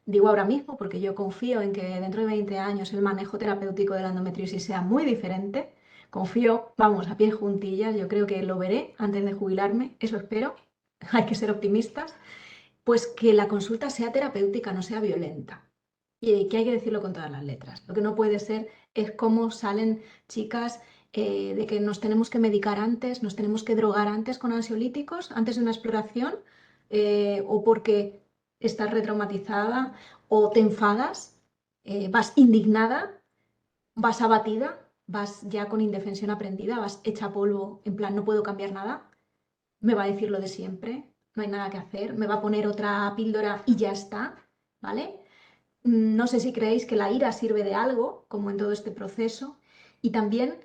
digo ahora mismo porque yo confío en que dentro de 20 años el manejo terapéutico de la endometriosis sea muy diferente, confío, vamos, a pies juntillas, yo creo que lo veré antes de jubilarme, eso espero, hay que ser optimistas, pues que la consulta sea terapéutica, no sea violenta. Y que hay que decirlo con todas las letras. Lo que no puede ser es cómo salen chicas de que nos tenemos que medicar antes, nos tenemos que drogar antes con ansiolíticos, antes de una exploración, o porque estás retraumatizada o te enfadas, vas indignada, vas abatida, vas ya con indefensión aprendida, vas hecha polvo, en plan, no puedo cambiar nada, me va a decir lo de siempre, no hay nada que hacer, me va a poner otra píldora y ya está, ¿vale? No sé si creéis que la ira sirve de algo, como en todo este proceso, y también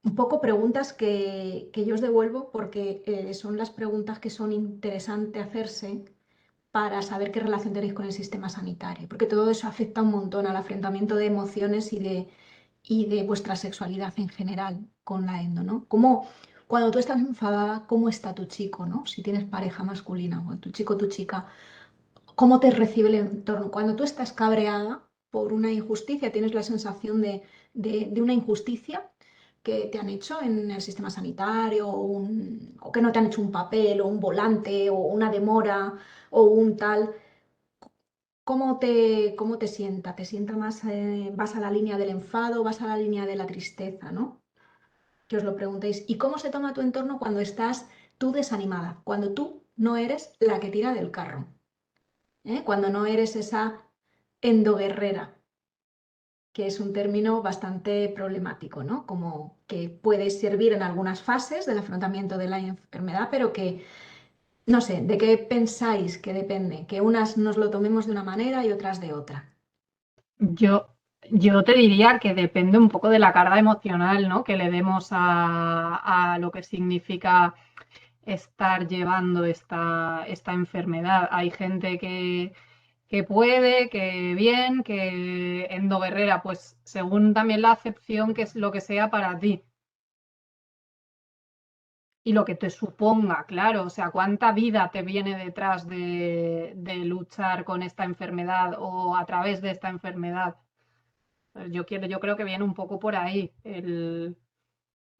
un poco preguntas que yo os devuelvo porque son las preguntas que son interesantes hacerse para saber qué relación tenéis con el sistema sanitario, porque todo eso afecta un montón al afrontamiento de emociones y de vuestra sexualidad en general con la endo, ¿no? Como cuando tú estás enfadada, ¿cómo está tu chico, ¿no? Si tienes pareja masculina o tu chico o tu chica, ¿cómo te recibe el entorno? Cuando tú estás cabreada por una injusticia, tienes la sensación de una injusticia que te han hecho en el sistema sanitario o que no te han hecho un papel o un volante o una demora o un tal. ¿Cómo te sienta? ¿Te sienta más, vas a la línea del enfado, vas a la línea de la tristeza, ¿no? Que os lo preguntéis. ¿Y cómo se toma tu entorno cuando estás tú desanimada? Cuando tú no eres la que tira del carro, ¿eh? Cuando no eres esa endoguerrera, que es un término bastante problemático, ¿no? Como que puede servir en algunas fases del afrontamiento de la enfermedad, pero que no sé, ¿de qué pensáis que depende? Que unas nos lo tomemos de una manera y otras de otra. Yo, yo te diría que depende un poco de la carga emocional, ¿no? Que le demos a lo que significa estar llevando esta enfermedad. Hay gente que puede, que bien, que endoguerrera, pues según también la acepción que es lo que sea para ti. Y lo que te suponga, claro, o sea, cuánta vida te viene detrás de luchar con esta enfermedad o a través de esta enfermedad. Yo creo que viene un poco por ahí.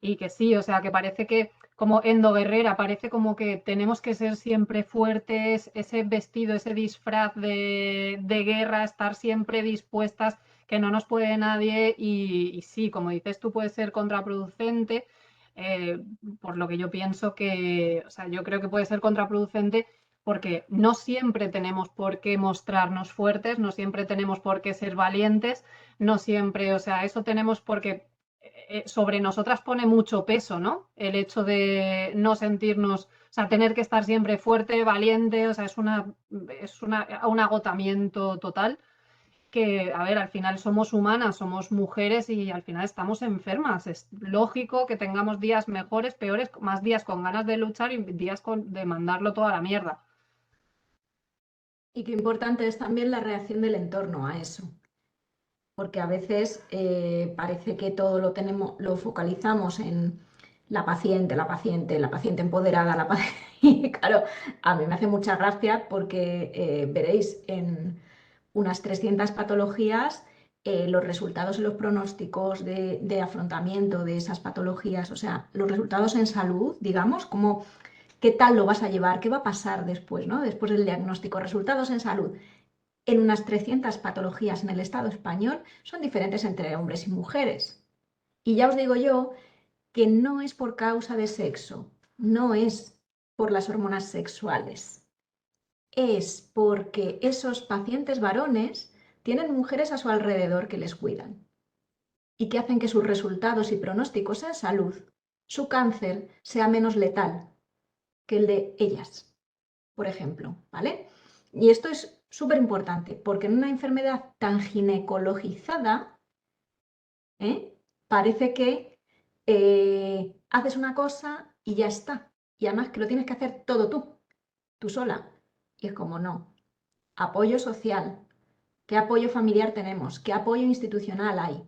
Y que sí, o sea, que parece que como endoguerrera, parece como que tenemos que ser siempre fuertes, ese vestido, ese disfraz de guerra, estar siempre dispuestas, que no nos puede nadie. Y sí, como dices tú, puede ser contraproducente, por lo que yo pienso que, o sea, yo creo que puede ser contraproducente porque no siempre tenemos por qué mostrarnos fuertes, no siempre tenemos por qué ser valientes, no siempre, o sea, eso tenemos porque sobre nosotras pone mucho peso, ¿no? El hecho de no sentirnos, o sea, tener que estar siempre fuerte, valiente, o sea, un agotamiento total que, a ver, al final somos humanas, somos mujeres y al final estamos enfermas. Es lógico que tengamos días mejores, peores, más días con ganas de luchar y días de mandarlo toda la mierda. Y qué importante es también la reacción del entorno a eso, porque a veces parece que todo lo tenemos, lo focalizamos en la paciente empoderada, y claro, a mí me hace mucha gracia porque veréis en unas 300 patologías los resultados y los pronósticos de afrontamiento de esas patologías, o sea, los resultados en salud, digamos, como qué tal lo vas a llevar, qué va a pasar después, ¿no? Después del diagnóstico, resultados en salud. En unas 300 patologías en el Estado español son diferentes entre hombres y mujeres. Y ya os digo yo que no es por causa de sexo, no es por las hormonas sexuales, es porque esos pacientes varones tienen mujeres a su alrededor que les cuidan y que hacen que sus resultados y pronósticos en salud, su cáncer, sea menos letal que el de ellas, por ejemplo, ¿vale? Y esto es súper importante porque en una enfermedad tan ginecologizada, ¿eh? Parece que haces una cosa y ya está. Y además que lo tienes que hacer todo tú sola. Y es como no. Apoyo social. ¿Qué apoyo familiar tenemos? ¿Qué apoyo institucional hay?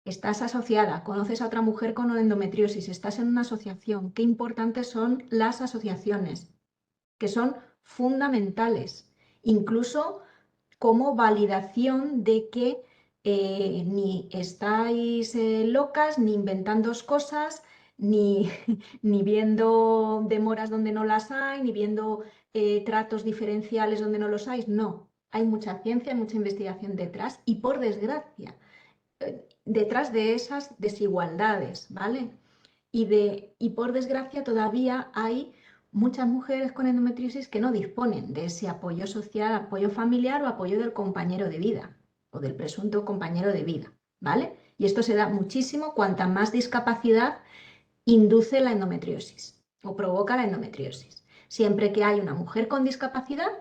Estás asociada, conoces a otra mujer con endometriosis, estás en una asociación. Qué importantes son las asociaciones, que son fundamentales, incluso como validación de que ni estáis locas, ni inventando cosas, ni, ni viendo demoras donde no las hay, ni viendo tratos diferenciales donde no los hay. No, hay mucha ciencia, mucha investigación detrás y por desgracia, detrás de esas desigualdades, ¿vale? Y por desgracia todavía hay muchas mujeres con endometriosis que no disponen de ese apoyo social, apoyo familiar o apoyo del compañero de vida o del presunto compañero de vida, ¿vale? Y esto se da muchísimo cuanta más discapacidad induce la endometriosis o provoca la endometriosis. Siempre que hay una mujer con discapacidad,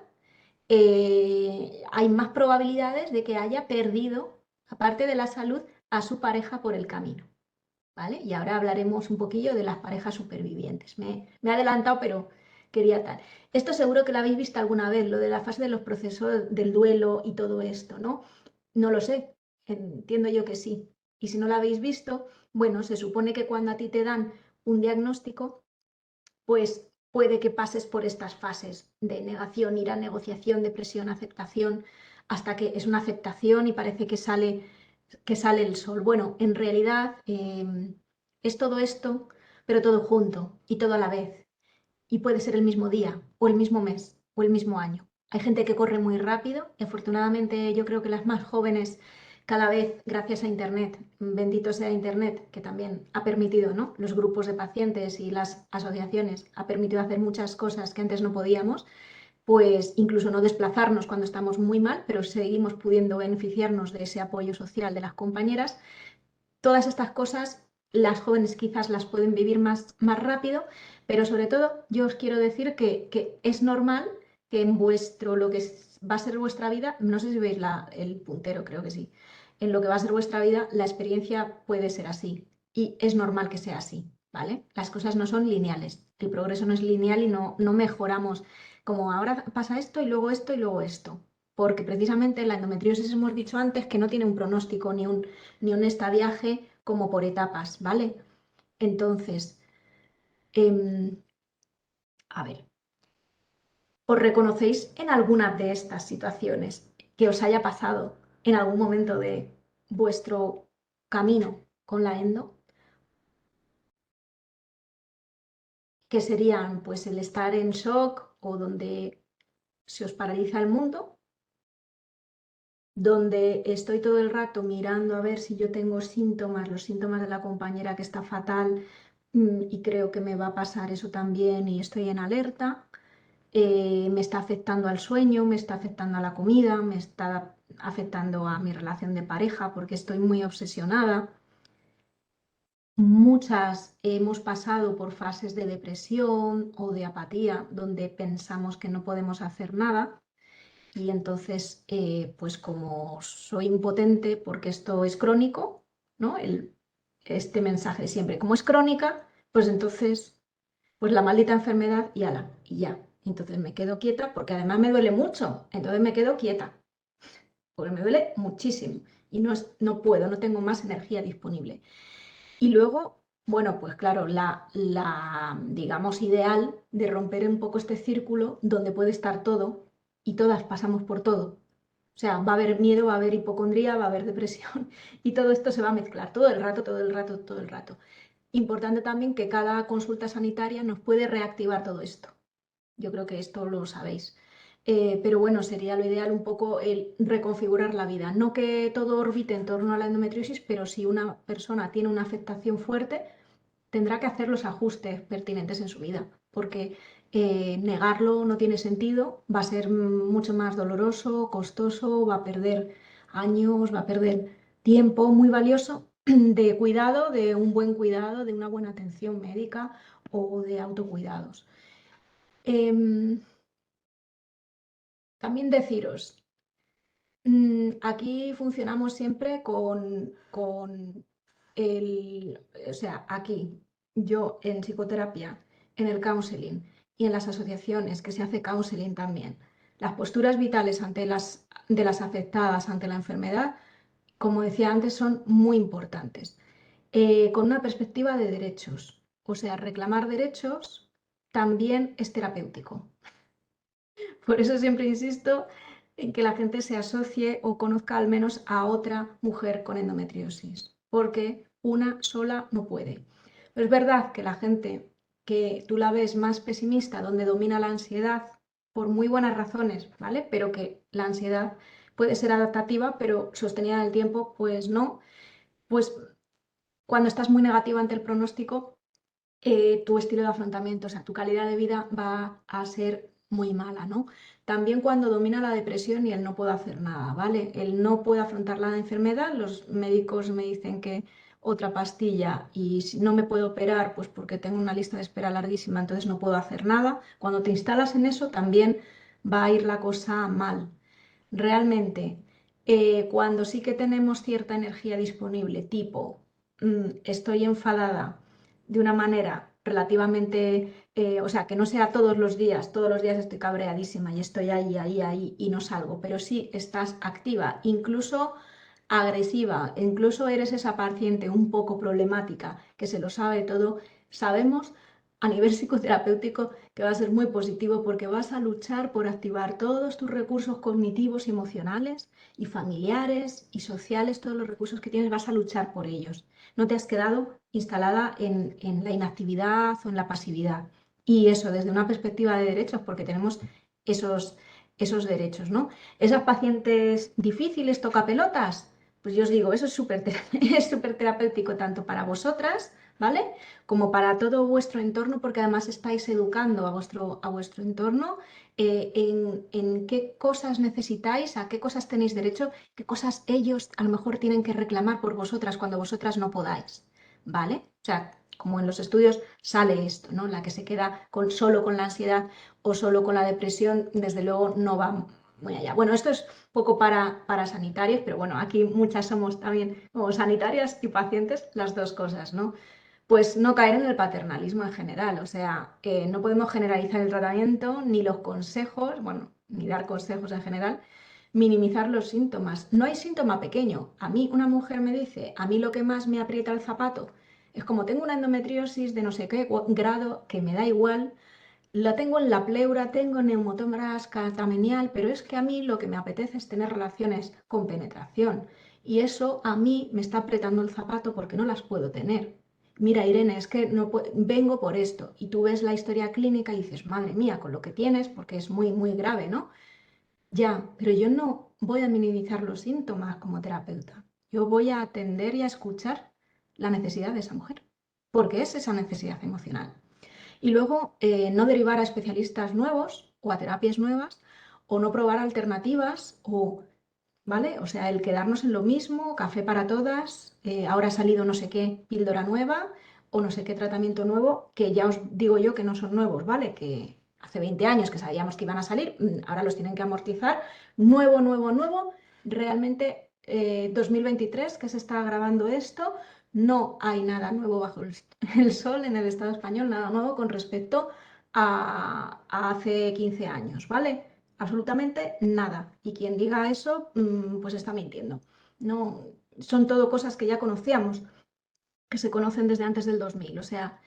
hay más probabilidades de que haya perdido, aparte de la salud, a su pareja por el camino. ¿Vale? Y ahora hablaremos un poquillo de las parejas supervivientes. Me he adelantado, pero quería tal. Esto seguro que lo habéis visto alguna vez, lo de la fase de los procesos del duelo y todo esto, ¿no? No lo sé, entiendo yo que sí. Y si no lo habéis visto, bueno, se supone que cuando a ti te dan un diagnóstico, pues puede que pases por estas fases de negación, ira, negociación, depresión, aceptación, hasta que es una aceptación y parece que sale el sol. Bueno, en realidad es todo esto, pero todo junto y todo a la vez. Y puede ser el mismo día, o el mismo mes, o el mismo año. Hay gente que corre muy rápido y afortunadamente yo creo que las más jóvenes cada vez, gracias a Internet, bendito sea Internet, que también ha permitido, ¿no? Los grupos de pacientes y las asociaciones, ha permitido hacer muchas cosas que antes no podíamos, pues incluso no desplazarnos cuando estamos muy mal, pero seguimos pudiendo beneficiarnos de ese apoyo social de las compañeras. Todas estas cosas las jóvenes quizás las pueden vivir más rápido, pero sobre todo yo os quiero decir que es normal que en lo que va a ser vuestra vida, no sé si veis el puntero, creo que sí, en lo que va a ser vuestra vida, la experiencia puede ser así y es normal que sea así, ¿vale? Las cosas no son lineales, el progreso no es lineal y no mejoramos como ahora pasa esto y luego esto y luego esto, porque precisamente la endometriosis hemos dicho antes que no tiene un pronóstico ni un estadiaje como por etapas, ¿vale? Entonces, a ver, ¿os reconocéis en alguna de estas situaciones que os haya pasado en algún momento de vuestro camino con la endo? Que serían pues el estar en shock o donde se os paraliza el mundo, donde estoy todo el rato mirando a ver si yo tengo síntomas, los síntomas de la compañera que está fatal y creo que me va a pasar eso también y estoy en alerta, me está afectando al sueño, me está afectando a la comida, me está afectando a mi relación de pareja porque estoy muy obsesionada. Muchas hemos pasado por fases de depresión o de apatía donde pensamos que no podemos hacer nada. Y entonces, pues como soy impotente, porque esto es crónico, ¿no? Este mensaje siempre, como es crónica, pues entonces, pues la maldita enfermedad y ala, y ya. Entonces me quedo quieta porque además me duele mucho, entonces me quedo quieta, porque me duele muchísimo y no puedo, no tengo más energía disponible. Y luego, bueno, pues claro, digamos, ideal de romper un poco este círculo donde puede estar todo y todas pasamos por todo. O sea, va a haber miedo, va a haber hipocondría, va a haber depresión y todo esto se va a mezclar todo el rato, todo el rato, todo el rato. Importante también que cada consulta sanitaria nos puede reactivar todo esto. Yo creo que esto lo sabéis. Pero bueno, sería lo ideal un poco el reconfigurar la vida. No que todo orbite en torno a la endometriosis, pero si una persona tiene una afectación fuerte, tendrá que hacer los ajustes pertinentes en su vida, porque negarlo no tiene sentido, va a ser mucho más doloroso, costoso, va a perder años, va a perder tiempo muy valioso de cuidado, de un buen cuidado, de una buena atención médica o de autocuidados. También deciros, aquí funcionamos siempre o sea, aquí yo en psicoterapia, en el counseling y en las asociaciones que se hace counseling también, las posturas vitales de las afectadas ante la enfermedad, como decía antes, son muy importantes, con una perspectiva de derechos. O sea, reclamar derechos también es terapéutico. Por eso siempre insisto en que la gente se asocie o conozca al menos a otra mujer con endometriosis, porque una sola no puede. Pero es verdad que la gente que tú la ves más pesimista, donde domina la ansiedad, por muy buenas razones, ¿vale? Pero que la ansiedad puede ser adaptativa, pero sostenida en el tiempo, pues no. Pues cuando estás muy negativa ante el pronóstico, tu estilo de afrontamiento, o sea, tu calidad de vida va a ser muy mala, ¿no? También cuando domina la depresión y el no puedo hacer nada, ¿vale? El no puedo afrontar la enfermedad, los médicos me dicen que otra pastilla y si no me puedo operar, pues porque tengo una lista de espera larguísima, entonces no puedo hacer nada. Cuando te instalas en eso, también va a ir la cosa mal. Realmente, cuando sí que tenemos cierta energía disponible, tipo, estoy enfadada de una manera relativamente, o sea, que no sea todos los días estoy cabreadísima y estoy ahí y no salgo, pero sí estás activa, incluso agresiva, incluso eres esa paciente un poco problemática que se lo sabe todo, sabemos a nivel psicoterapéutico que va a ser muy positivo porque vas a luchar por activar todos tus recursos cognitivos y emocionales y familiares y sociales, todos los recursos que tienes, vas a luchar por ellos. No te has quedado instalada en la inactividad o en la pasividad. Y eso desde una perspectiva de derechos, porque tenemos esos derechos, ¿no? Esas pacientes difíciles, tocapelotas, pues yo os digo, eso es súper terapéutico tanto para vosotras, ¿vale? Como para todo vuestro entorno, porque además estáis educando a vuestro entorno en qué cosas necesitáis, a qué cosas tenéis derecho, qué cosas ellos a lo mejor tienen que reclamar por vosotras cuando vosotras no podáis, ¿vale? O sea, como en los estudios sale esto, ¿no? La que se queda solo con la ansiedad o solo con la depresión, desde luego no va muy allá. Bueno, esto es poco para sanitarios, pero bueno, aquí muchas somos también como sanitarias y pacientes, las dos cosas, ¿no? Pues no caer en el paternalismo en general, o sea, no podemos generalizar el tratamiento ni los consejos, bueno, ni dar consejos en general, minimizar los síntomas. No hay síntoma pequeño. A mí una mujer me dice, a mí lo que más me aprieta el zapato es como tengo una endometriosis de no sé qué grado, que me da igual, la tengo en la pleura, tengo neumotórax catamenial, pero es que a mí lo que me apetece es tener relaciones con penetración y eso a mí me está apretando el zapato porque no las puedo tener. Mira, Irene, es que no vengo por esto y tú ves la historia clínica y dices, madre mía, con lo que tienes, porque es muy, muy grave, ¿no? Ya, pero yo no voy a minimizar los síntomas como terapeuta. Yo voy a atender y a escuchar la necesidad de esa mujer, porque es esa necesidad emocional. Y luego no derivar a especialistas nuevos o a terapias nuevas o no probar alternativas o, ¿vale? O sea, el quedarnos en lo mismo, café para todas, ahora ha salido no sé qué píldora nueva o no sé qué tratamiento nuevo, que ya os digo yo que no son nuevos, ¿vale? Que hace 20 años que sabíamos que iban a salir, ahora los tienen que amortizar. Nuevo, realmente 2023 que se está grabando esto, no hay nada nuevo bajo el sol en el Estado español, nada nuevo con respecto a hace 15 años, ¿vale? Absolutamente nada. Y quien diga eso, pues está mintiendo. No, son todo cosas que ya conocíamos, que se conocen desde antes del 2000. O sea,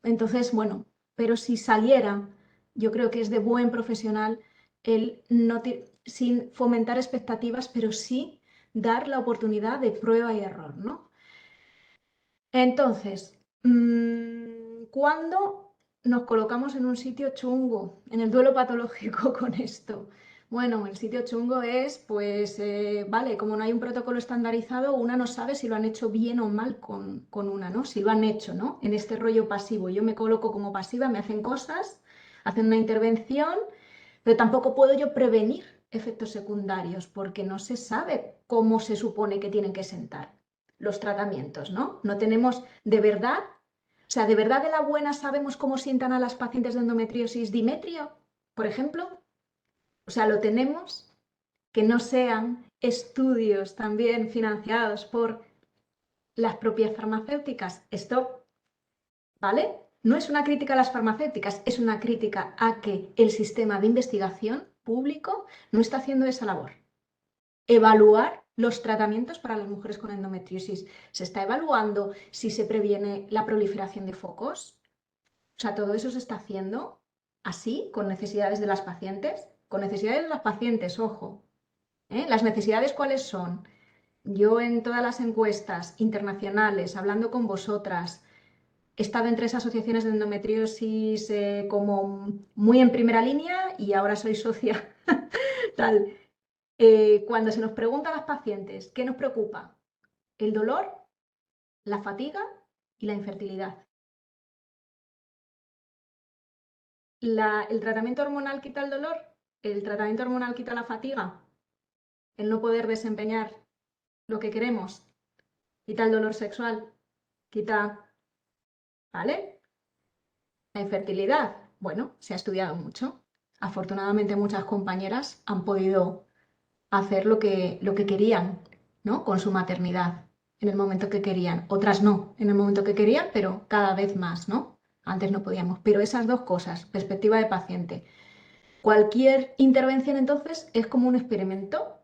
entonces, bueno, pero si saliera, yo creo que es de buen profesional el no sin fomentar expectativas, pero sí dar la oportunidad de prueba y error, ¿no? Entonces, ¿cuándo nos colocamos en un sitio chungo, en el duelo patológico con esto? Bueno, el sitio chungo es, pues, vale, como no hay un protocolo estandarizado, una no sabe si lo han hecho bien o mal con una, ¿no? Si lo han hecho, ¿no? En este rollo pasivo. Yo me coloco como pasiva, me hacen cosas, hacen una intervención, pero tampoco puedo yo prevenir efectos secundarios porque no se sabe cómo se supone que tienen que sentar los tratamientos, ¿no? No tenemos de verdad, o sea, de verdad de la buena sabemos cómo sientan a las pacientes de endometriosis Dimetrio, por ejemplo. O sea, lo tenemos, que no sean estudios también financiados por las propias farmacéuticas. Esto, ¿vale? No es una crítica a las farmacéuticas, es una crítica a que el sistema de investigación público no está haciendo esa labor. Evaluar los tratamientos para las mujeres con endometriosis. ¿Se está evaluando si se previene la proliferación de focos? O sea, todo eso se está haciendo así, con necesidades de las pacientes. con necesidades de las pacientes, ojo. ¿Las necesidades cuáles son? Yo en todas las encuestas internacionales, hablando con vosotras, he estado en 3 asociaciones de endometriosis como muy en primera línea y ahora soy socia. Tal. Cuando se nos pregunta a las pacientes, ¿qué nos preocupa? El dolor, la fatiga y la infertilidad. ¿El tratamiento hormonal quita el dolor? ¿El tratamiento hormonal quita la fatiga? ¿El no poder desempeñar lo que queremos? ¿Quita el dolor sexual? ¿Quita, ¿vale? La infertilidad. Bueno, se ha estudiado mucho. Afortunadamente muchas compañeras han podido hacer lo que querían, ¿no? Con su maternidad, en el momento que querían. Otras no, en el momento que querían, pero cada vez más, ¿no? Antes no podíamos. Pero esas dos cosas, perspectiva de paciente. Cualquier intervención entonces es como un experimento,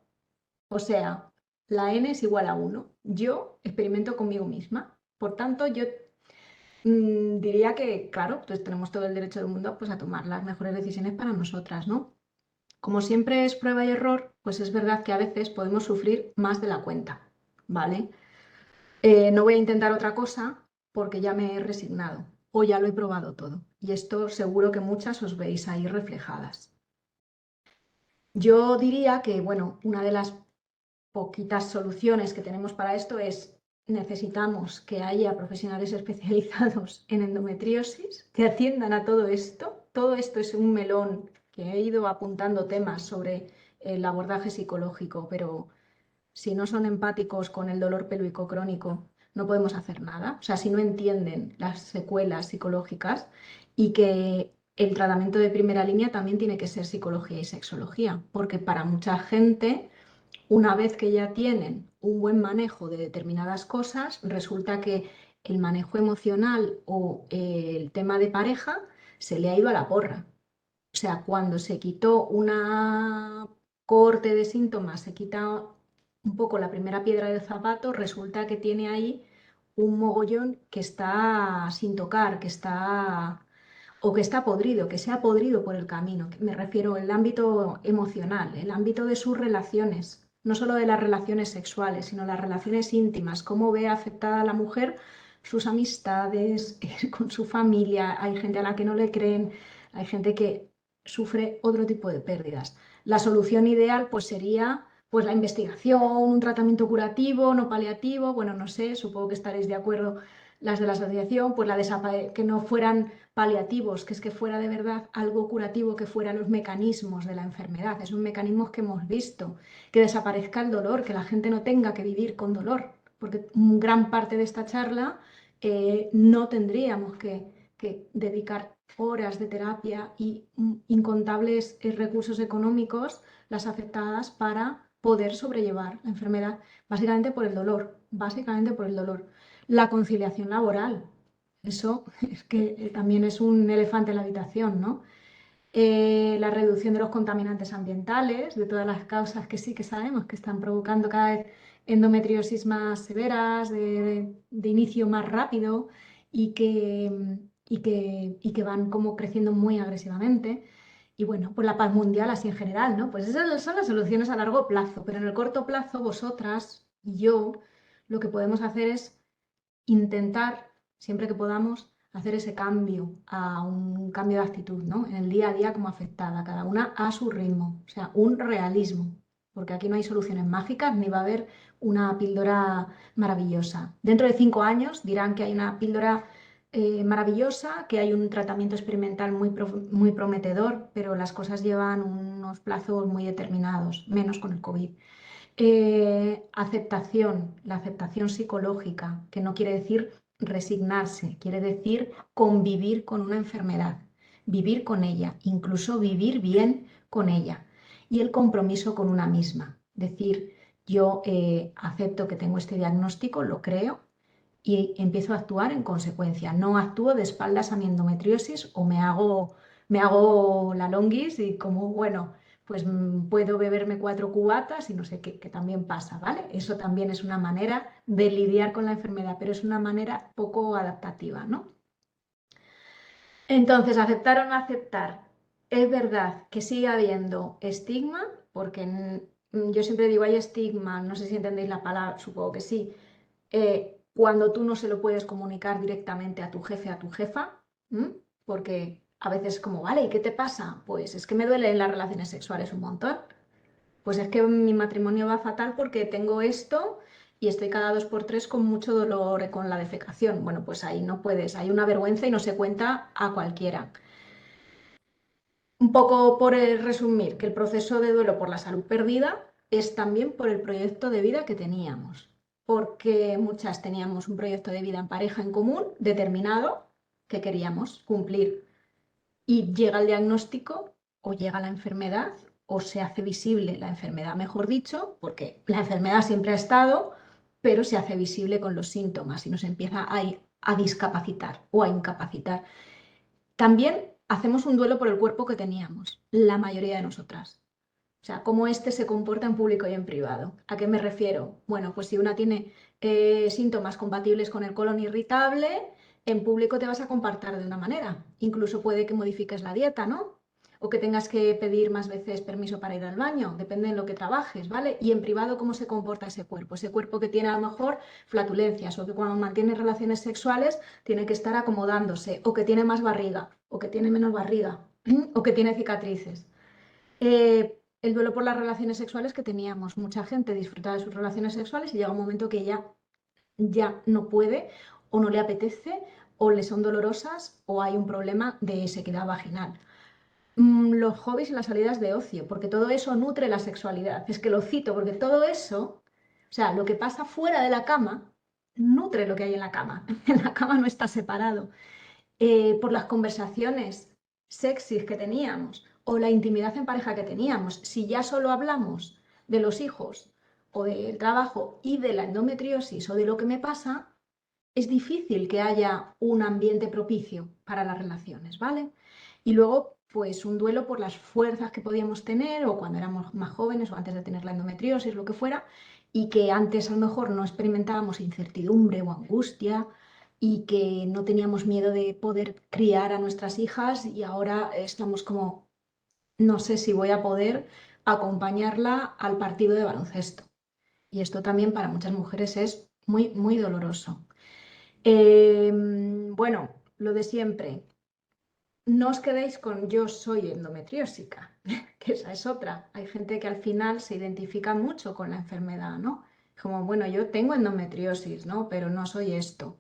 o sea, la n es igual a 1. Yo experimento conmigo misma. Por tanto, yo diría que, claro, pues tenemos todo el derecho del mundo pues, a tomar las mejores decisiones para nosotras, ¿no? Como siempre es prueba y error, pues es verdad que a veces podemos sufrir más de la cuenta, ¿vale? No voy a intentar otra cosa porque ya me he resignado o ya lo he probado todo. Y esto seguro que muchas os veis ahí reflejadas. Yo diría que, bueno, una de las poquitas soluciones que tenemos para esto es necesitamos que haya profesionales especializados en endometriosis que atiendan a todo esto. Todo esto es un melón que he ido apuntando temas sobre el abordaje psicológico, pero si no son empáticos con el dolor pélvico crónico, no podemos hacer nada. O sea, si no entienden las secuelas psicológicas y que el tratamiento de primera línea también tiene que ser psicología y sexología, porque para mucha gente, una vez que ya tienen un buen manejo de determinadas cosas, resulta que el manejo emocional o el tema de pareja se le ha ido a la porra. O sea, cuando se quitó una cohorte de síntomas, se quita un poco la primera piedra del zapato, resulta que tiene ahí un mogollón que está sin tocar, que está o que está podrido, que se ha podrido por el camino. Me refiero al ámbito emocional, el ámbito de sus relaciones, no solo de las relaciones sexuales, sino las relaciones íntimas, cómo ve afectada la mujer sus amistades, con su familia. Hay gente a la que no le creen, hay gente que sufre otro tipo de pérdidas. La solución ideal pues sería pues la investigación, un tratamiento curativo, no paliativo, bueno, no sé, supongo que estaréis de acuerdo las de la asociación, pues que no fueran paliativos, que es que fuera de verdad algo curativo, que fueran los mecanismos de la enfermedad, esos mecanismos que hemos visto, que desaparezca el dolor, que la gente no tenga que vivir con dolor, porque gran parte de esta charla no tendríamos que dedicar horas de terapia y incontables recursos económicos las afectadas para poder sobrellevar la enfermedad, básicamente por el dolor, básicamente por el dolor. La conciliación laboral, eso es que también es un elefante en la habitación, ¿no? La reducción de los contaminantes ambientales, de todas las causas que sí que sabemos que están provocando cada vez endometriosis más severas, de inicio más rápido y que van como creciendo muy agresivamente. Y bueno, pues la paz mundial así en general, ¿no? Pues esas son las soluciones a largo plazo, pero en el corto plazo vosotras y yo lo que podemos hacer es intentar, siempre que podamos, hacer ese cambio a un cambio de actitud, ¿no? En el día a día como afectada, cada una a su ritmo, o sea, un realismo, porque aquí no hay soluciones mágicas ni va a haber una píldora maravillosa. Dentro de 5 años dirán que hay una píldora maravillosa, que hay un tratamiento experimental muy prometedor, pero las cosas llevan unos plazos muy determinados, menos con el COVID. Aceptación, la aceptación psicológica, que no quiere decir resignarse, quiere decir convivir con una enfermedad, vivir con ella, incluso vivir bien con ella. Y el compromiso con una misma, decir, yo acepto que tengo este diagnóstico, lo creo y empiezo a actuar en consecuencia. No actúo de espaldas a mi endometriosis o me hago la longuis y como, bueno, pues puedo beberme 4 cubatas y no sé qué, que también pasa, ¿vale? Eso también es una manera de lidiar con la enfermedad, pero es una manera poco adaptativa, ¿no? Entonces, aceptar o no aceptar, Es verdad que sigue habiendo estigma, porque yo siempre digo hay estigma, no sé si entendéis la palabra, supongo que sí, cuando tú no se lo puedes comunicar directamente a tu jefe, a tu jefa, ¿m? Porque a veces como, vale, ¿y qué te pasa? Pues es que me duelen las relaciones sexuales un montón. Pues es que mi matrimonio va fatal porque tengo esto y estoy cada 2 por 3 con mucho dolor con la defecación. Bueno, pues ahí no puedes, hay una vergüenza y no se cuenta a cualquiera. Un poco por resumir, que el proceso de duelo por la salud perdida es también por el proyecto de vida que teníamos, porque muchas teníamos un proyecto de vida en pareja en común determinado que queríamos cumplir y llega el diagnóstico o llega la enfermedad o se hace visible la enfermedad, mejor dicho, porque la enfermedad siempre ha estado, pero se hace visible con los síntomas y nos empieza a discapacitar o a incapacitar. También hacemos un duelo por el cuerpo que teníamos, la mayoría de nosotras. O sea, cómo este se comporta en público y en privado. ¿A qué me refiero? Bueno, pues si una tiene síntomas compatibles con el colon irritable, en público te vas a comportar de una manera. Incluso puede que modifiques la dieta, ¿no? O que tengas que pedir más veces permiso para ir al baño, depende de lo que trabajes, ¿vale? Y en privado, ¿cómo se comporta ese cuerpo que tiene a lo mejor flatulencias, o que cuando mantiene relaciones sexuales tiene que estar acomodándose, o que tiene más barriga, o que tiene menos barriga, o que tiene cicatrices. El duelo por las relaciones sexuales que teníamos. Mucha gente disfrutaba de sus relaciones sexuales y llega un momento que ya no puede o no le apetece o le son dolorosas o hay un problema de sequedad vaginal. Los hobbies y las salidas de ocio, porque todo eso nutre la sexualidad. Es que lo cito porque todo eso, o sea, lo que pasa fuera de la cama, nutre lo que hay en la cama. En la cama no está separado. Por las conversaciones sexys que teníamos o la intimidad en pareja que teníamos. Si ya solo hablamos de los hijos o del trabajo y de la endometriosis o de lo que me pasa, es difícil que haya un ambiente propicio para las relaciones, ¿vale? Y luego, pues un duelo por las fuerzas que podíamos tener o cuando éramos más jóvenes o antes de tener la endometriosis, lo que fuera, y que antes a lo mejor no experimentábamos incertidumbre o angustia y que no teníamos miedo de poder criar a nuestras hijas y ahora estamos como, no sé si voy a poder acompañarla al partido de baloncesto. Y esto también para muchas mujeres es muy, muy doloroso. Bueno, lo de siempre. No os quedéis con yo soy endometriósica, que esa es otra. Hay gente que al final se identifica mucho con la enfermedad, ¿no? Como, bueno, yo tengo endometriosis, ¿no? Pero no soy esto.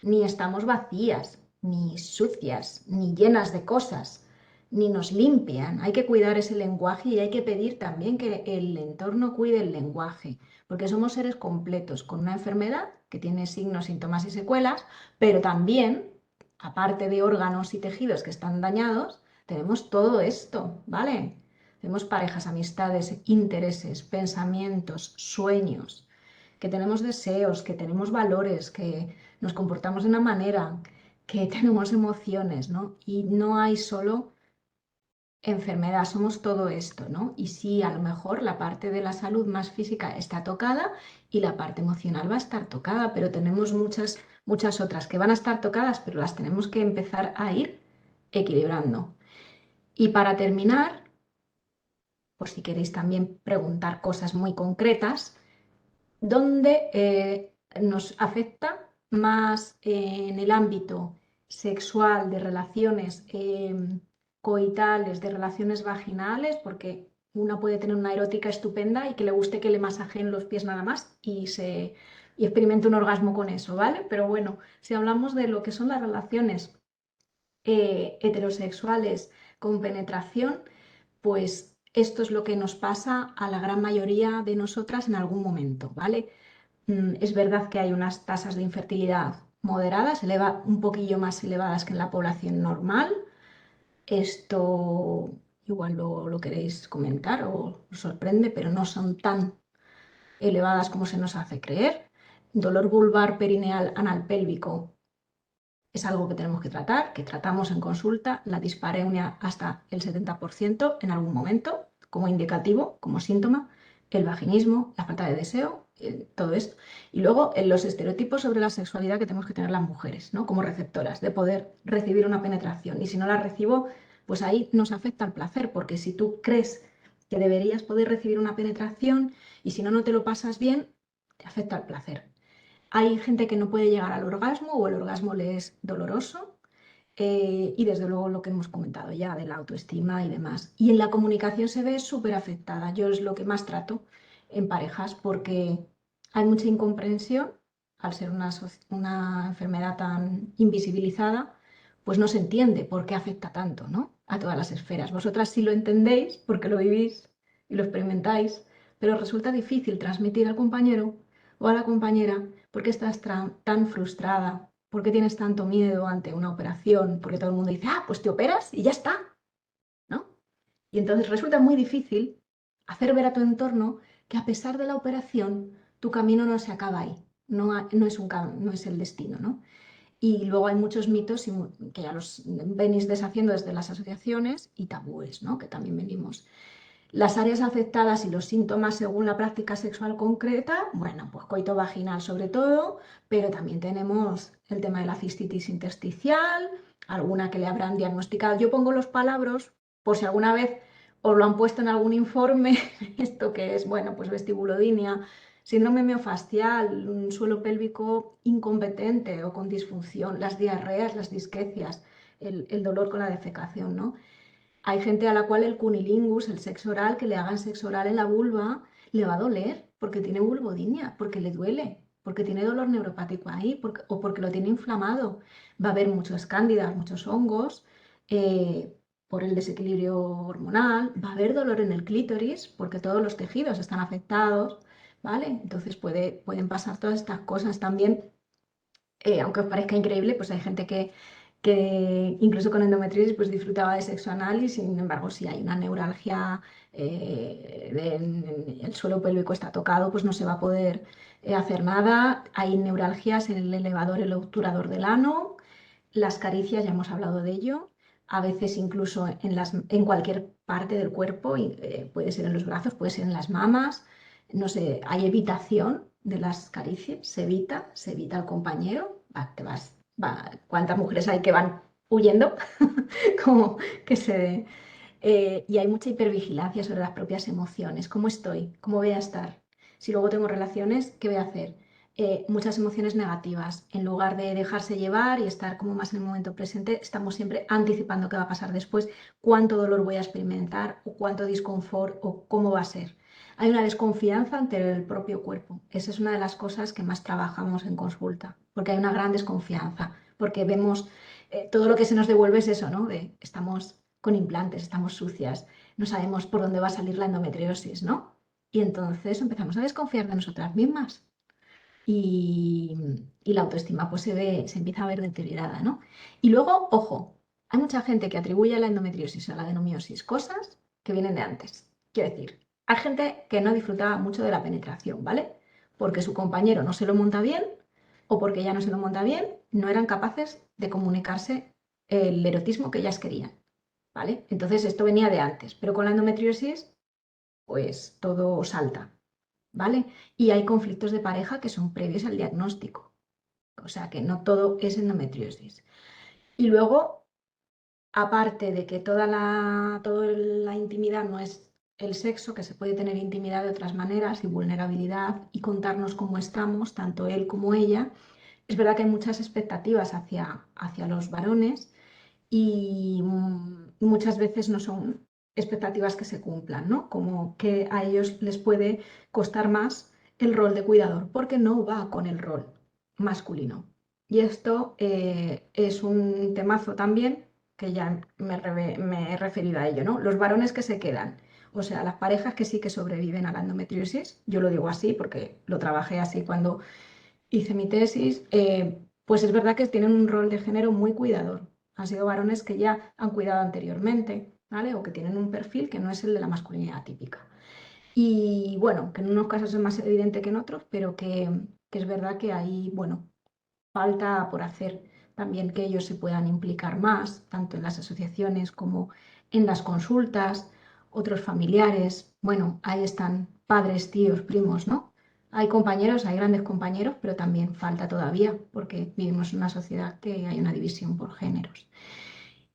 Ni estamos vacías, ni sucias, ni llenas de cosas, ni nos limpian. Hay que cuidar ese lenguaje y hay que pedir también que el entorno cuide el lenguaje, porque somos seres completos con una enfermedad que tiene signos, síntomas y secuelas, pero también, aparte de órganos y tejidos que están dañados, tenemos todo esto, ¿vale? Tenemos parejas, amistades, intereses, pensamientos, sueños, que tenemos deseos, que tenemos valores, que nos comportamos de una manera, que tenemos emociones, ¿no? Y no hay solo enfermedad, somos todo esto, ¿no? Y sí, a lo mejor la parte de la salud más física está tocada y la parte emocional va a estar tocada, pero tenemos muchas otras que van a estar tocadas, pero las tenemos que empezar a ir equilibrando. Y para terminar, por si queréis también preguntar cosas muy concretas, ¿dónde nos afecta más en el ámbito sexual, de relaciones coitales, de relaciones vaginales? Porque una puede tener una erótica estupenda y que le guste que le masajeen los pies nada más y experimente un orgasmo con eso, ¿vale? Pero bueno, si hablamos de lo que son las relaciones heterosexuales con penetración, pues esto es lo que nos pasa a la gran mayoría de nosotras en algún momento, ¿vale? Es verdad que hay unas tasas de infertilidad moderadas, un poquillo más elevadas que en la población normal. Esto igual lo queréis comentar o os sorprende, pero no son tan elevadas como se nos hace creer. Dolor vulvar perineal anal pélvico es algo que tenemos que tratar, que tratamos en consulta, la dispareunia hasta el 70% en algún momento, como indicativo, como síntoma, el vaginismo, la falta de deseo, todo esto. Y luego los estereotipos sobre la sexualidad que tenemos que tener las mujeres, ¿no? Como receptoras, de poder recibir una penetración. Y si no la recibo, pues ahí nos afecta el placer, porque si tú crees que deberías poder recibir una penetración y si no, no te lo pasas bien, te afecta el placer. Hay gente que no puede llegar al orgasmo o el orgasmo le es doloroso. Y desde luego lo que hemos comentado ya de la autoestima y demás. Y en la comunicación se ve súper afectada. Yo es lo que más trato en parejas porque hay mucha incomprensión al ser una enfermedad tan invisibilizada, pues no se entiende por qué afecta tanto, ¿no? A todas las esferas. Vosotras sí lo entendéis porque lo vivís y lo experimentáis, pero resulta difícil transmitir al compañero o a la compañera porque estás tan frustrada. ¿Por qué tienes tanto miedo ante una operación? Porque todo el mundo dice, pues te operas y ya está, ¿no? Y entonces resulta muy difícil hacer ver a tu entorno que a pesar de la operación, tu camino no se acaba ahí, no es el destino, ¿no? Y luego hay muchos mitos que ya los venís deshaciendo desde las asociaciones y tabúes, ¿no? Que también venimos. Las áreas afectadas y los síntomas según la práctica sexual concreta, bueno, pues coito vaginal sobre todo, pero también tenemos el tema de la cistitis intersticial, alguna que le habrán diagnosticado. Yo pongo los palabras por si alguna vez os lo han puesto en algún informe, esto que es, bueno, pues vestibulodynia, síndrome miofascial, un suelo pélvico incompetente o con disfunción, las diarreas, las disquecias, el dolor con la defecación, ¿no? Hay gente a la cual el cunilingus, el sexo oral, que le hagan sexo oral en la vulva, le va a doler porque tiene vulvodinia, porque le duele, porque tiene dolor neuropático ahí o porque lo tiene inflamado. Va a haber muchos cándidas, muchos hongos, por el desequilibrio hormonal. Va a haber dolor en el clítoris porque todos los tejidos están afectados, ¿vale? Entonces pueden pasar todas estas cosas también. Aunque os parezca increíble, pues hay gente que incluso con endometriosis pues disfrutaba de sexo anal y sin embargo si hay una neuralgia, el suelo pélvico está tocado, pues no se va a poder hacer nada. Hay neuralgias en el elevador, el obturador del ano, las caricias, ya hemos hablado de ello, a veces incluso en cualquier parte del cuerpo, puede ser en los brazos, puede ser en las mamas, no sé, hay evitación de las caricias, se evita al compañero, ¿cuántas mujeres hay que van huyendo? Como que y hay mucha hipervigilancia sobre las propias emociones. ¿Cómo estoy? ¿Cómo voy a estar? Si luego tengo relaciones, ¿qué voy a hacer? Muchas emociones negativas. En lugar de dejarse llevar y estar como más en el momento presente, estamos siempre anticipando qué va a pasar después, cuánto dolor voy a experimentar o cuánto disconfort o cómo va a ser. Hay una desconfianza ante el propio cuerpo. Esa es una de las cosas que más trabajamos en consulta, porque hay una gran desconfianza, porque vemos todo lo que se nos devuelve es eso, ¿no? Estamos con implantes, estamos sucias, no sabemos por dónde va a salir la endometriosis, ¿no? Y entonces empezamos a desconfiar de nosotras mismas y la autoestima pues se empieza a ver deteriorada, ¿no? Y luego, ojo, hay mucha gente que atribuye a la endometriosis, a la adenomiosis, cosas que vienen de antes. Quiero decir, hay gente que no disfrutaba mucho de la penetración, ¿vale? Porque su compañero no se lo monta bien o porque ella no se lo monta bien, no eran capaces de comunicarse el erotismo que ellas querían, ¿vale? Entonces esto venía de antes, pero con la endometriosis pues todo salta, ¿vale? Y hay conflictos de pareja que son previos al diagnóstico, o sea que no todo es endometriosis. Y luego, aparte de que toda la intimidad no es el sexo, que se puede tener intimidad de otras maneras y vulnerabilidad y contarnos cómo estamos, tanto él como ella, es verdad que hay muchas expectativas hacia los varones y muchas veces no son expectativas que se cumplan, ¿no? Como que a ellos les puede costar más el rol de cuidador porque no va con el rol masculino. Y esto es un temazo también que ya me he referido a ello, ¿no? Los varones que se quedan, o sea, las parejas que sí que sobreviven a la endometriosis, yo lo digo así porque lo trabajé así cuando hice mi tesis, pues es verdad que tienen un rol de género muy cuidador. Han sido varones que ya han cuidado anteriormente, ¿vale? O que tienen un perfil que no es el de la masculinidad típica. Y bueno, que en unos casos es más evidente que en otros, pero que es verdad que ahí, bueno, falta por hacer también que ellos se puedan implicar más, tanto en las asociaciones como en las consultas, otros familiares. Bueno, ahí están padres, tíos, primos, ¿no? Hay compañeros, hay grandes compañeros, pero también falta todavía, porque vivimos en una sociedad que hay una división por géneros.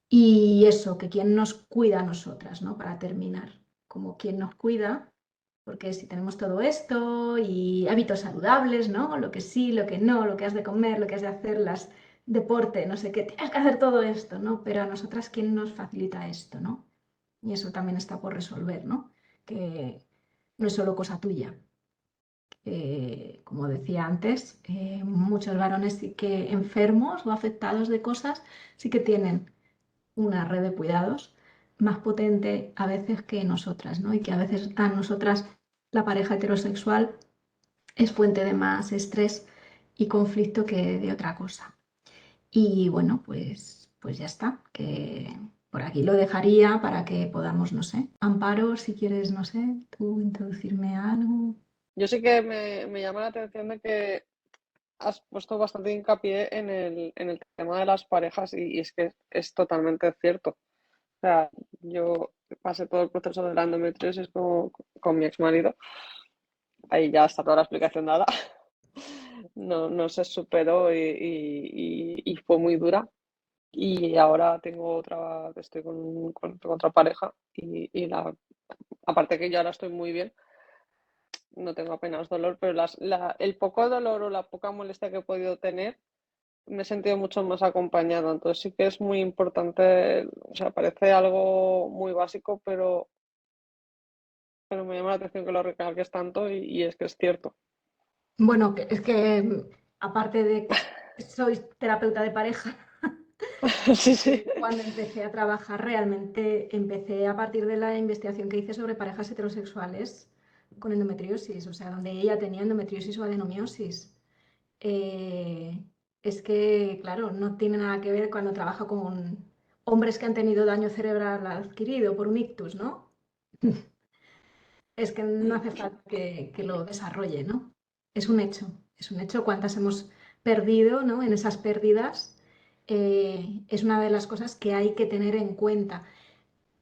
Y eso, que quién nos cuida a nosotras, ¿no? Para terminar, como quién nos cuida, porque si tenemos todo esto y hábitos saludables, ¿no? Lo que sí, lo que no, lo que has de comer, lo que has de hacer, las deporte, no sé qué, tienes que hacer todo esto, ¿no? Pero a nosotras, ¿quién nos facilita esto, ¿no? Y eso también está por resolver, ¿no? Que no es solo cosa tuya. Como decía antes, muchos varones sí que enfermos o afectados de cosas sí que tienen una red de cuidados más potente a veces que nosotras, ¿no? Y que a veces a nosotras la pareja heterosexual es fuente de más estrés y conflicto que de otra cosa. Y bueno, pues ya está, que por aquí lo dejaría para que podamos, no sé, Amparo, si quieres, no sé, tú introducirme algo. Yo sí que me llama la atención de que has puesto bastante hincapié en el tema de las parejas y es que es totalmente cierto. O sea, yo pasé todo el proceso de la endometriosis con mi exmarido. Ahí ya está toda la explicación dada. No se superó y fue muy dura. Y ahora estoy con otra pareja aparte que yo ahora estoy muy bien, no tengo apenas dolor, pero el poco dolor o la poca molestia que he podido tener, me he sentido mucho más acompañada. Entonces sí que es muy importante, o sea, parece algo muy básico, pero me llama la atención que lo recalques tanto y es que es cierto. Bueno, es que aparte de que soy terapeuta de pareja, Sí, sí. cuando empecé a trabajar realmente empecé a partir de la investigación que hice sobre parejas heterosexuales con endometriosis, o sea, donde ella tenía endometriosis o adenomiosis. Eh, es que, claro, no tiene nada que ver cuando trabajo con hombres que han tenido daño cerebral adquirido por un ictus, ¿no? Es que no hace falta que lo desarrolle, ¿no? Es un hecho cuántas hemos perdido, ¿no? En esas pérdidas es una de las cosas que hay que tener en cuenta.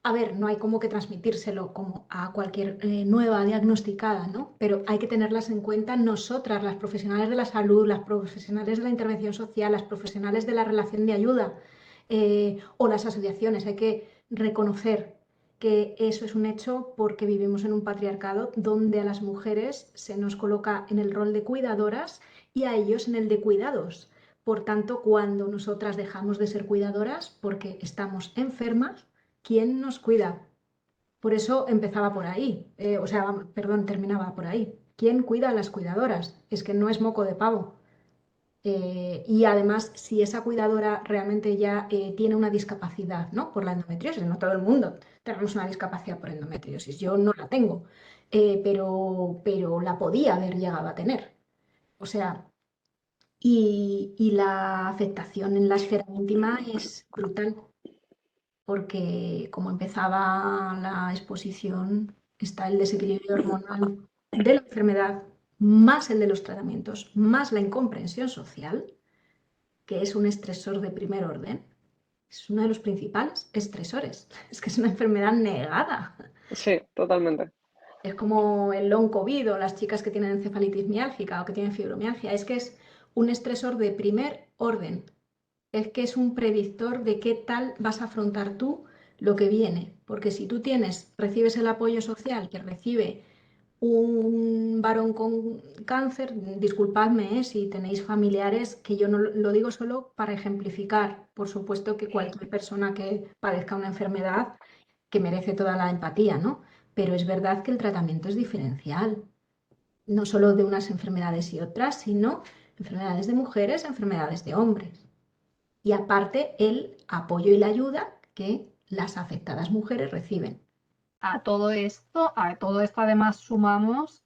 A ver, no hay como que transmitírselo como a cualquier nueva diagnosticada, ¿no? Pero hay que tenerlas en cuenta nosotras, las profesionales de la salud, las profesionales de la intervención social, las profesionales de la relación de ayuda o las asociaciones. Hay que reconocer que eso es un hecho porque vivimos en un patriarcado donde a las mujeres se nos coloca en el rol de cuidadoras y a ellos en el de cuidados. Por tanto, cuando nosotras dejamos de ser cuidadoras porque estamos enfermas, ¿quién nos cuida? Por eso empezaba por ahí, perdón, terminaba por ahí. ¿Quién cuida a las cuidadoras? Es que no es moco de pavo. Y además, si esa cuidadora realmente ya tiene una discapacidad, ¿no? Por la endometriosis, no todo el mundo tenemos una discapacidad por endometriosis, yo no la tengo, pero la podía haber llegado a tener. O sea, y la afectación en la esfera íntima es brutal porque como empezaba la exposición, está el desequilibrio hormonal de la enfermedad, más el de los tratamientos, más la incomprensión social, que es un estresor de primer orden. Es uno de los principales estresores. Es que es una enfermedad negada. Sí, totalmente. Es como el long COVID o las chicas que tienen encefalitis miálgica o que tienen fibromialgia. Es que es un estresor de primer orden. Es que es un predictor de qué tal vas a afrontar tú lo que viene. Porque si tú recibes el apoyo social que recibe un varón con cáncer, disculpadme, si tenéis familiares, que yo no lo digo solo para ejemplificar, por supuesto que cualquier persona que padezca una enfermedad que merece toda la empatía, ¿no? Pero es verdad que el tratamiento es diferencial, no solo de unas enfermedades y otras, sino enfermedades de mujeres, enfermedades de hombres. Y aparte el apoyo y la ayuda que las afectadas mujeres reciben. A todo esto además sumamos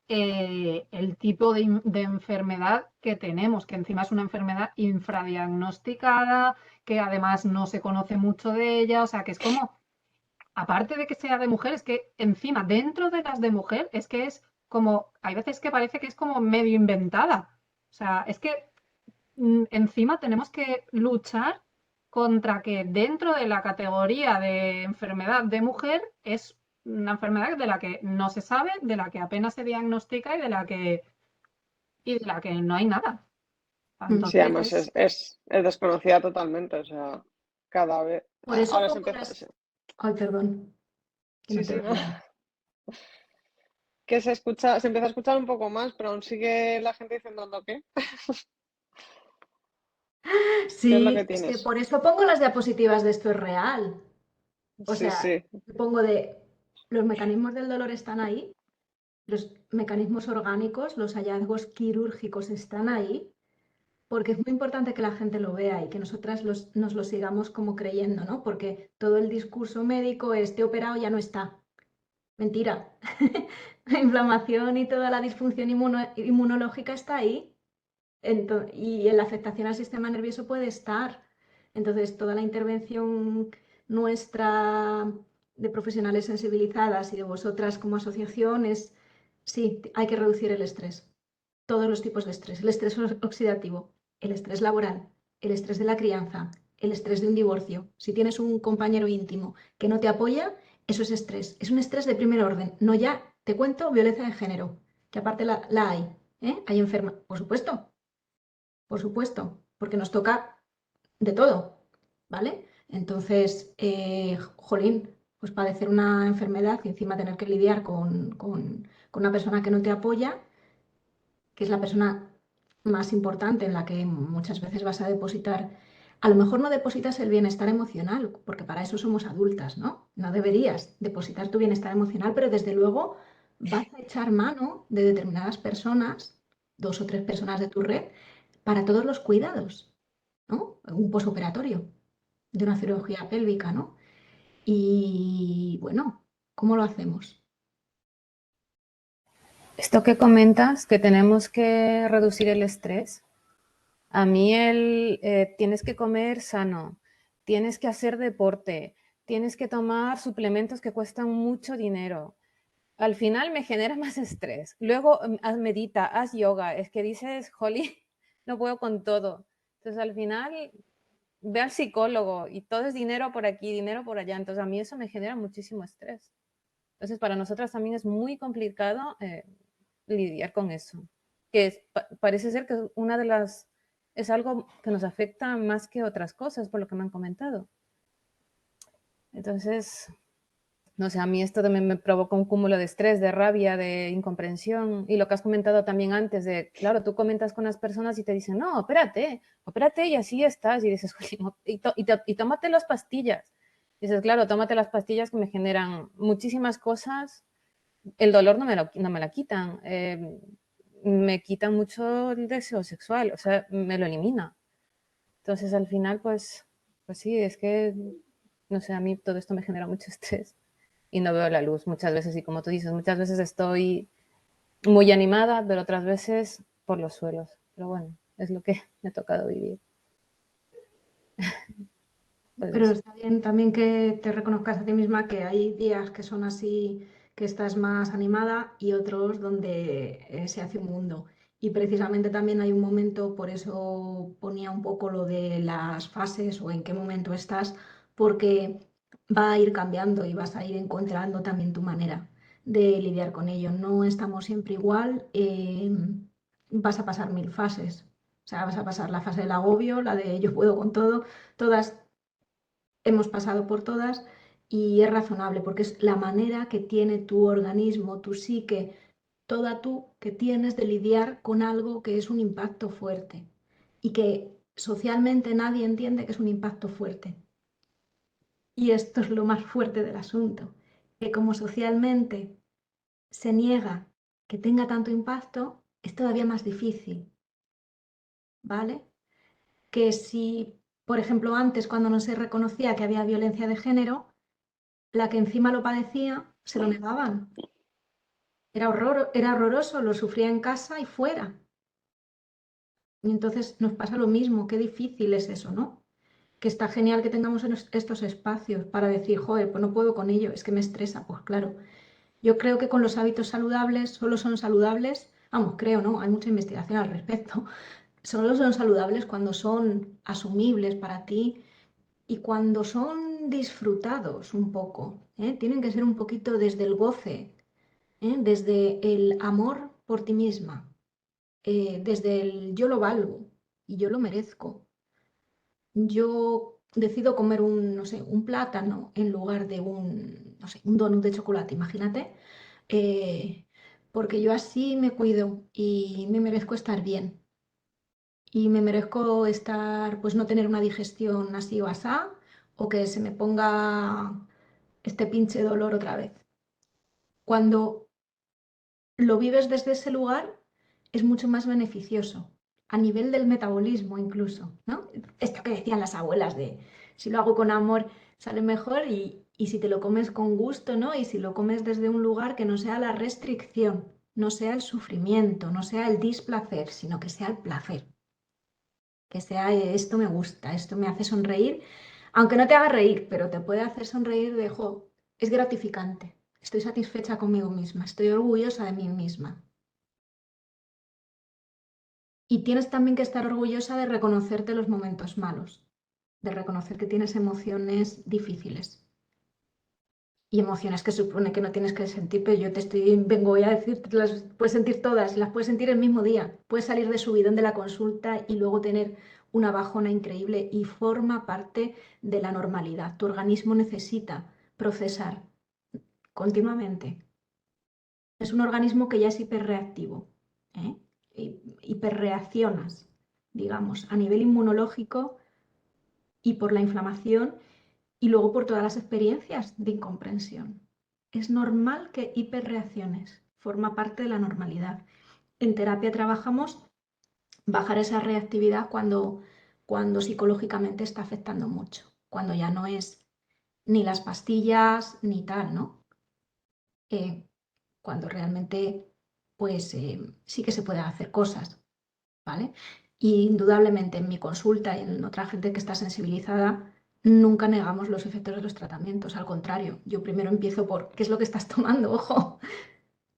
el tipo de enfermedad que tenemos, que encima es una enfermedad infradiagnosticada, que además no se conoce mucho de ella, o sea que es como, aparte de que sea de mujer, es que encima dentro de las de mujer es que es como, hay veces que parece que es como medio inventada, o sea, es que encima tenemos que luchar contra que dentro de la categoría de enfermedad de mujer es una enfermedad de la que no se sabe, de la que apenas se diagnostica y de la que no hay nada. Sí, Entonces además es desconocida totalmente, o sea. cada vez. Por eso Ahora se pongo empieza. las... Ay, perdón. Que no Sí, te sí, lo no. digo. Que se empieza a escuchar un poco más, pero aún sigue la gente diciendo ¿no qué? ¿Qué es lo que Sí, es que tienes? por eso pongo las diapositivas de esto es real. O Sí, sea, sí. pongo de los mecanismos del dolor están ahí, los mecanismos orgánicos, los hallazgos quirúrgicos están ahí, porque es muy importante que la gente lo vea y que nosotras nos lo sigamos como creyendo, ¿no? Porque todo el discurso médico es, te he operado, ya no está. Mentira. La inflamación y toda la disfunción inmunológica está ahí. Y en la afectación al sistema nervioso puede estar. Entonces, toda la intervención nuestra de profesionales sensibilizadas y de vosotras como asociación es, sí, hay que reducir el estrés. Todos los tipos de estrés. El estrés oxidativo, el estrés laboral, el estrés de la crianza, el estrés de un divorcio. Si tienes un compañero íntimo que no te apoya, eso es estrés. Es un estrés de primer orden. No ya, te cuento, violencia de género, que aparte la hay. ¿Eh? Hay enferma, por supuesto, porque nos toca de todo, ¿vale? Entonces, jolín, pues padecer una enfermedad y encima tener que lidiar con una persona que no te apoya, que es la persona más importante en la que muchas veces vas a depositar, a lo mejor no depositas el bienestar emocional, porque para eso somos adultas, ¿no? No deberías depositar tu bienestar emocional, pero desde luego vas a echar mano de determinadas personas, 2 o 3 personas de tu red, para todos los cuidados, ¿no? Un posoperatorio de una cirugía pélvica, ¿no? Y bueno, ¿cómo lo hacemos? Esto que comentas, que tenemos que reducir el estrés, a mí tienes que comer sano, tienes que hacer deporte, tienes que tomar suplementos que cuestan mucho dinero. Al final me genera más estrés. Luego medita, haz yoga. Es que dices, jolly, no puedo con todo. Entonces al final ve al psicólogo y todo es dinero por aquí, dinero por allá. Entonces a mí eso me genera muchísimo estrés. Entonces para nosotras también es muy complicado lidiar con eso. Parece ser que es algo que nos afecta más que otras cosas, por lo que me han comentado. Entonces, no sé, a mí esto también me provoca un cúmulo de estrés, de rabia, de incomprensión. Y lo que has comentado también antes, de, claro, tú comentas con las personas y te dicen, no, opérate y así estás. Y dices, y tómate las pastillas. Y dices, claro, tómate las pastillas que me generan muchísimas cosas. El dolor no me la quitan. Me quita mucho el deseo sexual, o sea, me lo elimina. Entonces, al final, pues sí, es que, no sé, a mí todo esto me genera mucho estrés y no veo la luz muchas veces. Y como tú dices, muchas veces estoy muy animada, pero otras veces por los suelos. Pero bueno, es lo que me ha tocado vivir. Pues Pero eso. está bien también que te reconozcas a ti misma que hay días que son así, que estás más animada y otros donde se hace un mundo. Y precisamente también hay un momento, por eso ponía un poco lo de las fases o en qué momento estás, porque va a ir cambiando y vas a ir encontrando también tu manera de lidiar con ello. No estamos siempre igual, vas a pasar 1000 fases. O sea, vas a pasar la fase del agobio, la de yo puedo con todo, todas hemos pasado por todas y es razonable porque es la manera que tiene tu organismo, tu psique, toda tú que tienes de lidiar con algo que es un impacto fuerte y que socialmente nadie entiende que es un impacto fuerte. Y esto es lo más fuerte del asunto, que como socialmente se niega que tenga tanto impacto, es todavía más difícil, ¿vale? Que si, por ejemplo, antes cuando no se reconocía que había violencia de género, la que encima lo padecía se lo negaban. Era horroroso, lo sufría en casa y fuera. Y entonces nos pasa lo mismo, qué difícil es eso, ¿no? Que está genial que tengamos estos espacios para decir, joder, pues no puedo con ello, es que me estresa. Pues claro, yo creo que con los hábitos saludables solo son saludables, vamos, creo, ¿no? Hay mucha investigación al respecto. Solo son saludables cuando son asumibles para ti y cuando son disfrutados un poco, ¿eh? Tienen que ser un poquito desde el goce, ¿eh? Desde el amor por ti misma, desde el yo lo valgo y yo lo merezco. Yo decido comer no sé, un plátano en lugar de no sé, un donut de chocolate, imagínate, porque yo así me cuido y me merezco estar bien. Y me merezco estar, pues no tener una digestión así o asá, o que se me ponga este pinche dolor otra vez. Cuando lo vives desde ese lugar, es mucho más beneficioso, a nivel del metabolismo incluso, ¿no? Esto que decían las abuelas de si lo hago con amor sale mejor y si te lo comes con gusto, ¿no? Y si lo comes desde un lugar que no sea la restricción, no sea el sufrimiento, no sea el displacer, sino que sea el placer. Que sea esto me gusta, esto me hace sonreír, aunque no te haga reír, pero te puede hacer sonreír de, jo, es gratificante, estoy satisfecha conmigo misma, estoy orgullosa de mí misma. Y tienes también que estar orgullosa de reconocerte los momentos malos, de reconocer que tienes emociones difíciles y emociones que supone que no tienes que sentir, pero yo voy a decir, las puedes sentir todas, las puedes sentir el mismo día, puedes salir de subidón de la consulta y luego tener una bajona increíble y forma parte de la normalidad. Tu organismo necesita procesar continuamente. Es un organismo que ya es hiperreactivo, ¿eh? Hiperreaccionas, digamos, a nivel inmunológico y por la inflamación y luego por todas las experiencias de incomprensión. Es normal que hiperreacciones, forma parte de la normalidad. En terapia trabajamos bajar esa reactividad cuando psicológicamente está afectando mucho, cuando ya no es ni las pastillas ni tal, ¿no? Cuando realmente pues sí que se pueden hacer cosas, ¿vale? Y indudablemente en mi consulta y en otra gente que está sensibilizada, nunca negamos los efectos de los tratamientos, al contrario, yo primero empiezo por qué es lo que estás tomando, ojo,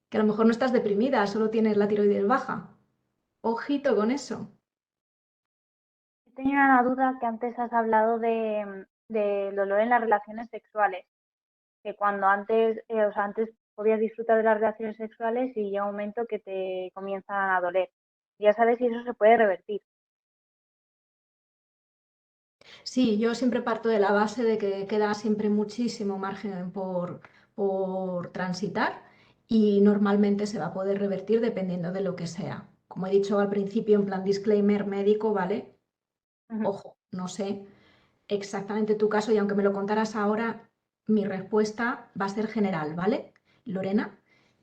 que a lo mejor no estás deprimida, solo tienes la tiroides baja. Ojito con eso. Tenía una duda que antes has hablado del dolor en las relaciones sexuales, que cuando antes, o sea, antes podías disfrutar de las relaciones sexuales y llega un momento que te comienzan a doler. Ya sabes si eso se puede revertir. Sí, yo siempre parto de la base de que queda siempre muchísimo margen por transitar y normalmente se va a poder revertir dependiendo de lo que sea. Como he dicho al principio, en plan disclaimer médico, ¿vale? Ojo, no sé exactamente tu caso y aunque me lo contaras ahora, mi respuesta va a ser general, ¿vale? Lorena,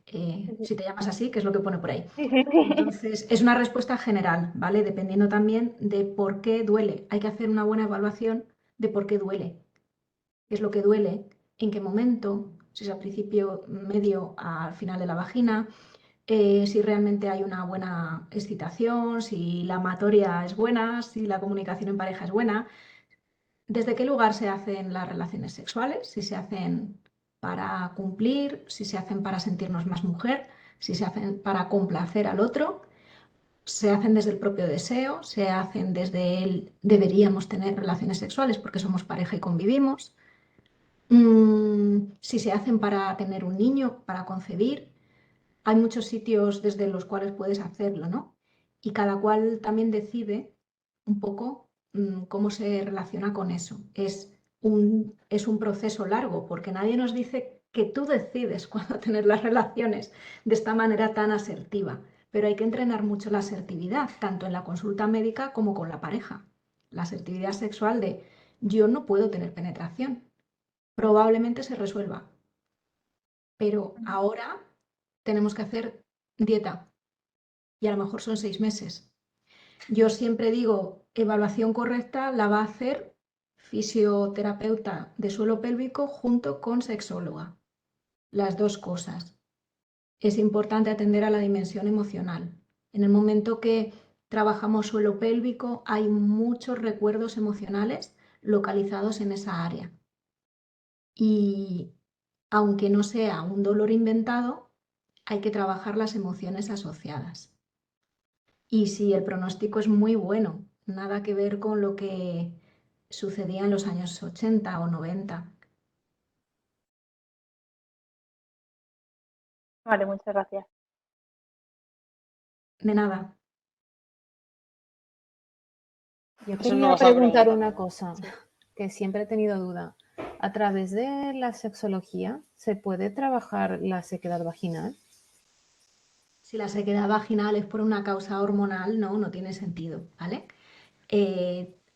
si te llamas así, que es lo que pone por ahí. Entonces, es una respuesta general, ¿vale? Dependiendo también de por qué duele. Hay que hacer una buena evaluación de por qué duele. ¿Qué es lo que duele? ¿En qué momento? Si es al principio, medio, al final de la vagina. Si realmente hay una buena excitación, si la amatoria es buena, si la comunicación en pareja es buena. ¿Desde qué lugar se hacen las relaciones sexuales? Si se hacen para cumplir, si se hacen para sentirnos más mujer, si se hacen para complacer al otro, se hacen desde el propio deseo, se hacen desde el deberíamos tener relaciones sexuales porque somos pareja y convivimos. Si se hacen para tener un niño, para concebir, hay muchos sitios desde los cuales puedes hacerlo, ¿no? Y cada cual también decide un poco cómo se relaciona con eso. Es un proceso largo porque nadie nos dice que tú decides cuándo tener las relaciones de esta manera tan asertiva, pero hay que entrenar mucho la asertividad, tanto en la consulta médica como con la pareja. La asertividad sexual de yo no puedo tener penetración. Probablemente se resuelva, pero ahora tenemos que hacer dieta y a lo mejor son 6 meses. Yo siempre digo, evaluación correcta la va a hacer fisioterapeuta de suelo pélvico junto con sexóloga. Las dos cosas. Es importante atender a la dimensión emocional. En el momento que trabajamos suelo pélvico hay muchos recuerdos emocionales localizados en esa área. Y aunque no sea un dolor inventado, hay que trabajar las emociones asociadas. Y si el pronóstico es muy bueno, nada que ver con lo que sucedía en los años 80 o 90. Vale, muchas gracias. De nada. Yo Eso no quería vas a preguntar preguntar. una cosa. que siempre he tenido duda. ¿A través de la sexología se puede trabajar la sequedad vaginal? Si la sequedad vaginal es por una causa hormonal, no tiene sentido, ¿vale?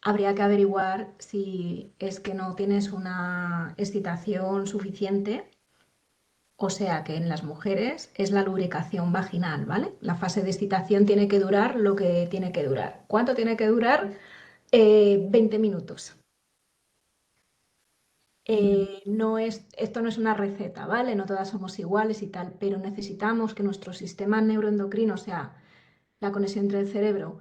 Habría que averiguar si es que no tienes una excitación suficiente, o sea que en las mujeres es la lubricación vaginal, ¿vale? La fase de excitación tiene que durar lo que tiene que durar. ¿Cuánto tiene que durar? 20 minutos. Esto no es una receta, ¿vale? No todas somos iguales y tal, pero necesitamos que nuestro sistema neuroendocrino, o sea, la conexión entre el cerebro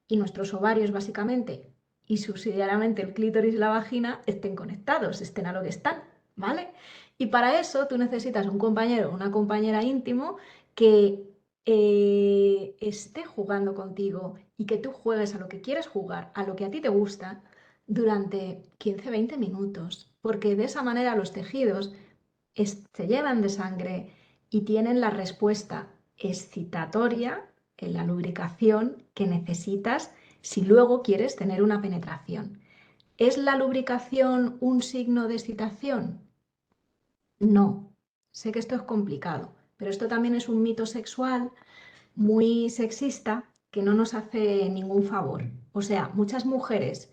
y nuestros ovarios básicamente, y subsidiariamente el clítoris y la vagina, estén conectados, estén a lo que están, ¿vale? Y para eso tú necesitas un compañero o una compañera íntimo que esté jugando contigo y que tú juegues a lo que quieres jugar, a lo que a ti te gusta, durante 15-20 minutos, porque de esa manera los tejidos se llenan de sangre y tienen la respuesta excitatoria en la lubricación que necesitas si luego quieres tener una penetración. ¿Es la lubricación un signo de excitación? No. Sé que esto es complicado, pero esto también es un mito sexual muy sexista que no nos hace ningún favor. O sea, muchas mujeres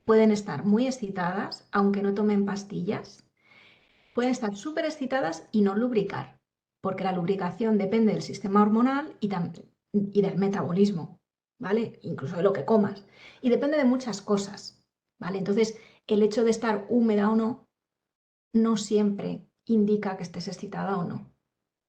pueden estar muy excitadas, aunque no tomen pastillas. Pueden estar súper excitadas y no lubricar, porque la lubricación depende del sistema hormonal y del metabolismo, ¿vale? Incluso de lo que comas. Y depende de muchas cosas, ¿vale? Entonces, el hecho de estar húmeda o no siempre indica que estés excitada o no.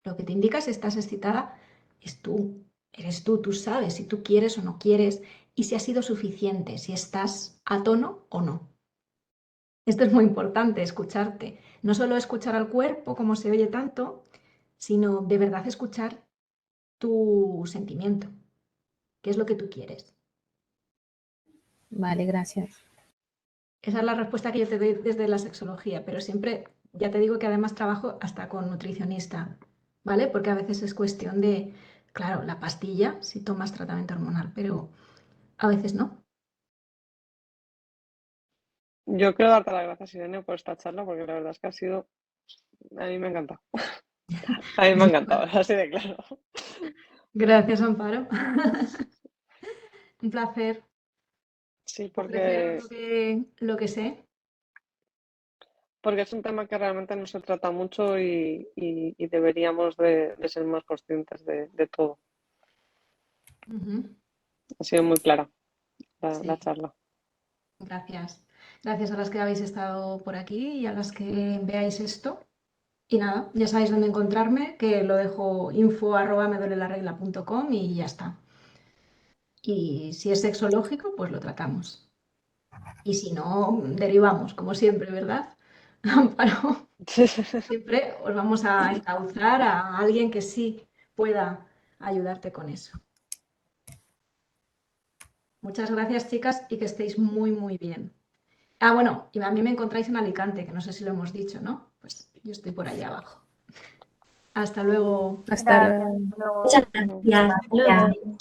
Lo que te indica si estás excitada es tú, eres tú sabes si tú quieres o no quieres y si ha sido suficiente, si estás a tono o no. Esto es muy importante, escucharte. No solo escuchar al cuerpo, como se oye tanto, sino de verdad escuchar tu sentimiento. ¿Qué es lo que tú quieres? Vale, gracias. Esa es la respuesta que yo te doy desde la sexología, pero siempre, ya te digo que además trabajo hasta con nutricionista, ¿vale? Porque a veces es cuestión de, claro, la pastilla si tomas tratamiento hormonal, pero a veces no. Yo quiero darte las gracias, Irene, por esta charla, porque la verdad es que a mí me ha encantado. A mí me ha encantado, así de claro. Gracias, Amparo. Un placer Sí, ofrecer lo que sé. porque es un tema que realmente no se trata mucho y deberíamos de ser más conscientes de todo. Ha sido muy clara la charla. Gracias. Gracias a las que habéis estado por aquí y a las que veáis esto. Y nada, ya sabéis dónde encontrarme, que lo dejo info@meduelelarregla.com y ya está. Y si es sexológico, pues lo tratamos. Y si no, derivamos, como siempre, ¿verdad? Amparo, siempre os vamos a encauzar a alguien que sí pueda ayudarte con eso. Muchas gracias, chicas, y que estéis muy, muy bien. Ah, bueno, y a mí me encontráis en Alicante, que no sé si lo hemos dicho, ¿no? Pues yo estoy por allá abajo. Hasta luego. Hasta Gracias. luego. Hasta luego. Muchas gracias. Hasta luego.